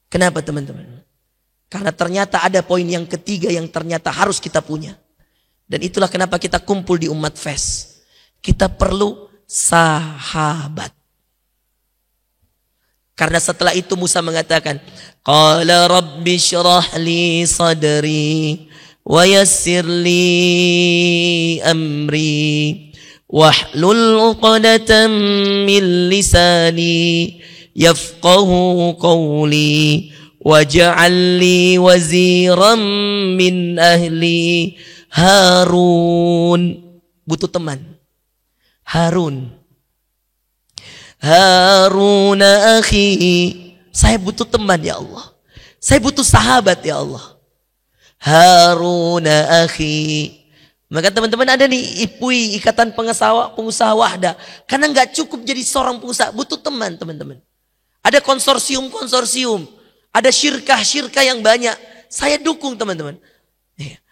Kenapa teman-teman? Karena ternyata ada poin yang ketiga yang ternyata harus kita punya. Dan itulah kenapa kita kumpul di Umat Fest. Kita perlu sahabat. Karena setelah itu Musa mengatakan, Qala rabbi syrah li sadri wa yassir li amri wahlul 'uqdatam min lisani yafqahu qawli waj'al li waziran min ahli Harun. Butuh teman. Harun akhi. Saya butuh teman ya Allah. Saya butuh sahabat ya Allah. Harun akhi. Maka teman-teman ada nih IPUI, Ikatan Pengusaha Wahda. Karena nggak cukup jadi seorang pengusaha, butuh teman teman-teman. Ada konsorsium. Ada syirkah yang banyak. Saya dukung teman-teman.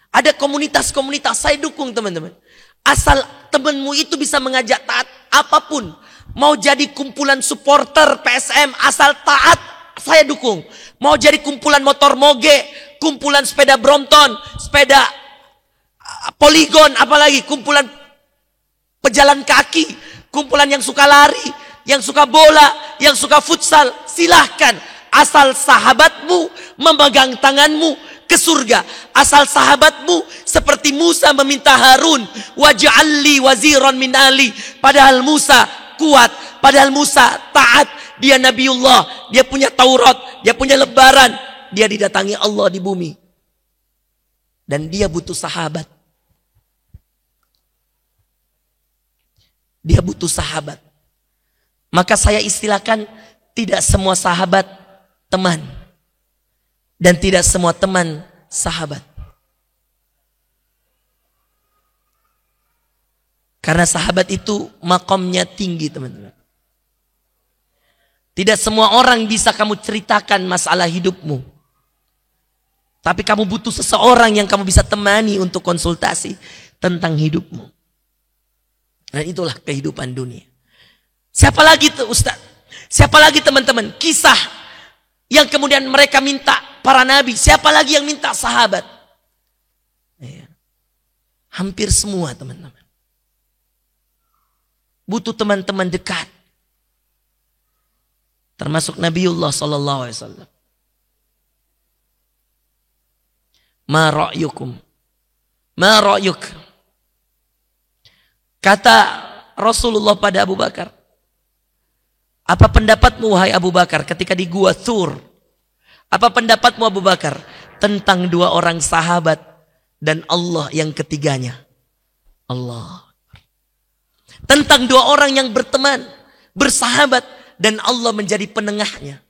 Ada komunitas-komunitas. Saya dukung teman-teman. Asal temanmu itu bisa mengajak taat apapun. Mau jadi kumpulan supporter PSM. Asal taat. Saya dukung. Mau jadi kumpulan motor moge. Kumpulan sepeda Brompton. Sepeda Polygon. Apalagi kumpulan pejalan kaki. Kumpulan yang suka lari. Yang suka bola. Yang suka futsal. Silahkan. Asal sahabatmu memegang tanganmu ke surga. Asal sahabatmu seperti Musa meminta Harun, waj'alli waziran min ali. Padahal Musa kuat, padahal Musa taat. Dia Nabiullah, dia punya Taurat, dia punya lebaran. Dia didatangi Allah di bumi. Dan dia butuh sahabat. Dia butuh sahabat. Maka saya istilahkan, tidak semua sahabat teman, dan tidak semua teman sahabat. Karena sahabat itu makomnya tinggi teman-teman. Tidak semua orang bisa kamu ceritakan masalah hidupmu. Tapi kamu butuh seseorang yang kamu bisa temani untuk konsultasi tentang hidupmu. Dan itulah kehidupan dunia. Siapa lagi tuh Ustaz? Siapa lagi teman-teman? Kisah yang kemudian mereka minta para nabi. Siapa lagi yang minta? Sahabat. Hampir semua teman-teman. Butuh teman-teman dekat. Termasuk Nabiullah SAW. Ma ra'yukum? Ma ra'yuk? Kata Rasulullah pada Abu Bakar. Apa pendapatmu wahai Abu Bakar ketika di Gua Thur? Apa pendapatmu Abu Bakar tentang dua orang sahabat dan Allah yang ketiganya? Allah. Tentang dua orang yang berteman, bersahabat dan Allah menjadi penengahnya.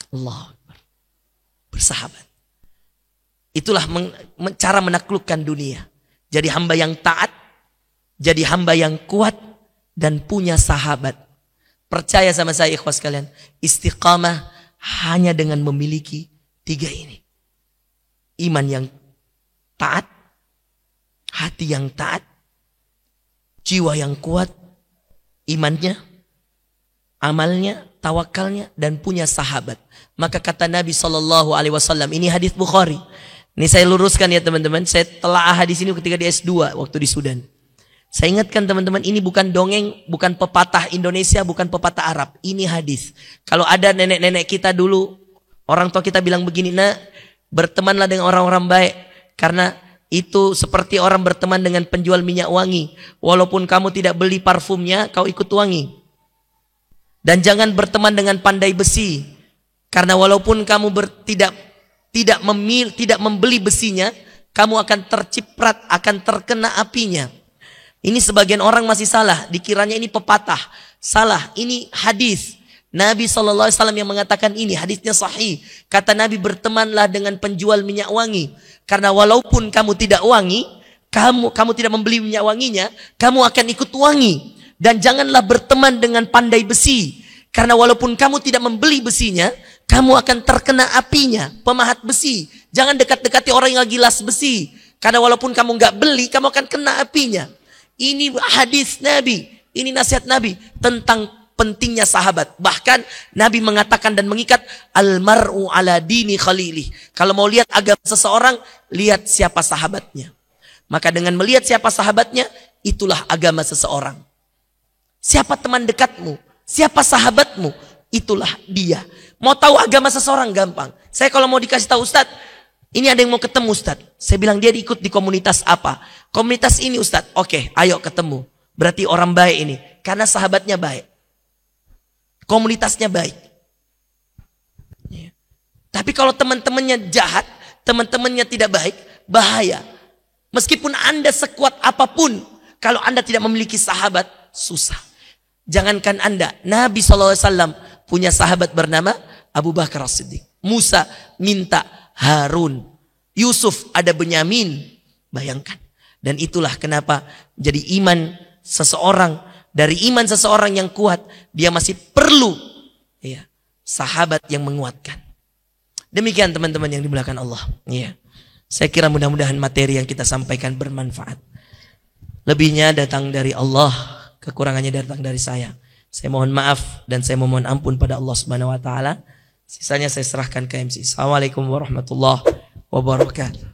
Allah. Bersahabat. Itulah cara menaklukkan dunia. Jadi hamba yang taat, jadi hamba yang kuat, dan punya sahabat. Percaya sama saya ikhwas kalian, istiqamah hanya dengan memiliki tiga ini. Iman yang taat, hati yang taat, jiwa yang kuat, imannya, amalnya, tawakalnya, dan punya sahabat. Maka kata Nabi SAW, ini hadis Bukhari. Ini saya luruskan ya teman-teman. Saya telah hadis ini ketika di S2 waktu di Sudan. Saya ingatkan teman-teman, ini bukan dongeng, bukan pepatah Indonesia, bukan pepatah Arab. Ini hadis. Kalau ada nenek-nenek kita dulu, orang tua kita bilang begini, nah, bertemanlah dengan orang-orang baik. Karena itu seperti orang berteman dengan penjual minyak wangi. Walaupun kamu tidak beli parfumnya, kau ikut wangi. Dan jangan berteman dengan pandai besi. Karena walaupun kamu tidak membeli besinya, kamu akan terciprat, akan terkena apinya. Ini sebagian orang masih salah, dikiranya ini pepatah. Salah, ini hadis. Nabi SAW yang mengatakan ini, hadisnya sahih. Kata Nabi, bertemanlah dengan penjual minyak wangi. Karena walaupun kamu tidak wangi, kamu tidak membeli minyak wanginya, kamu akan ikut wangi. Dan janganlah berteman dengan pandai besi. Karena walaupun kamu tidak membeli besinya, kamu akan terkena apinya, pemahat besi. Jangan dekat-dekati orang yang lagi las besi. Karena walaupun kamu nggak beli, kamu akan kena apinya. Ini hadis Nabi, ini nasihat Nabi tentang pentingnya sahabat. Bahkan Nabi mengatakan dan mengikat almar'u ala dini khalilih. Kalau mau lihat agama seseorang, lihat siapa sahabatnya. Maka dengan melihat siapa sahabatnya, itulah agama seseorang. Siapa teman dekatmu, siapa sahabatmu, itulah dia. Mau tahu agama seseorang gampang. Saya kalau mau dikasih tahu, Ustaz, ini ada yang mau ketemu Ustaz. Saya bilang dia ikut di komunitas apa? Komunitas ini Ustaz. Oke, ayo ketemu. Berarti orang baik ini. Karena sahabatnya baik. Komunitasnya baik. Ya. Tapi kalau teman-temannya jahat, teman-temannya tidak baik, bahaya. Meskipun Anda sekuat apapun, kalau Anda tidak memiliki sahabat, susah. Jangankan Anda, Nabi SAW punya sahabat bernama Abu Bakar As-Siddiq. Musa minta Harun. Yusuf ada Benyamin. Bayangkan. Dan itulah kenapa jadi iman seseorang, dari iman seseorang yang kuat, dia masih perlu ya, sahabat yang menguatkan. Demikian teman-teman yang dimuliakan Allah. Ya. Saya kira mudah-mudahan materi yang kita sampaikan bermanfaat. Lebihnya datang dari Allah, kekurangannya datang dari saya. Saya mohon maaf dan saya memohon ampun pada Allah Subhanahu wa taala. Sisanya saya serahkan ke MC. Assalamualaikum warahmatullahi wabarakatuh.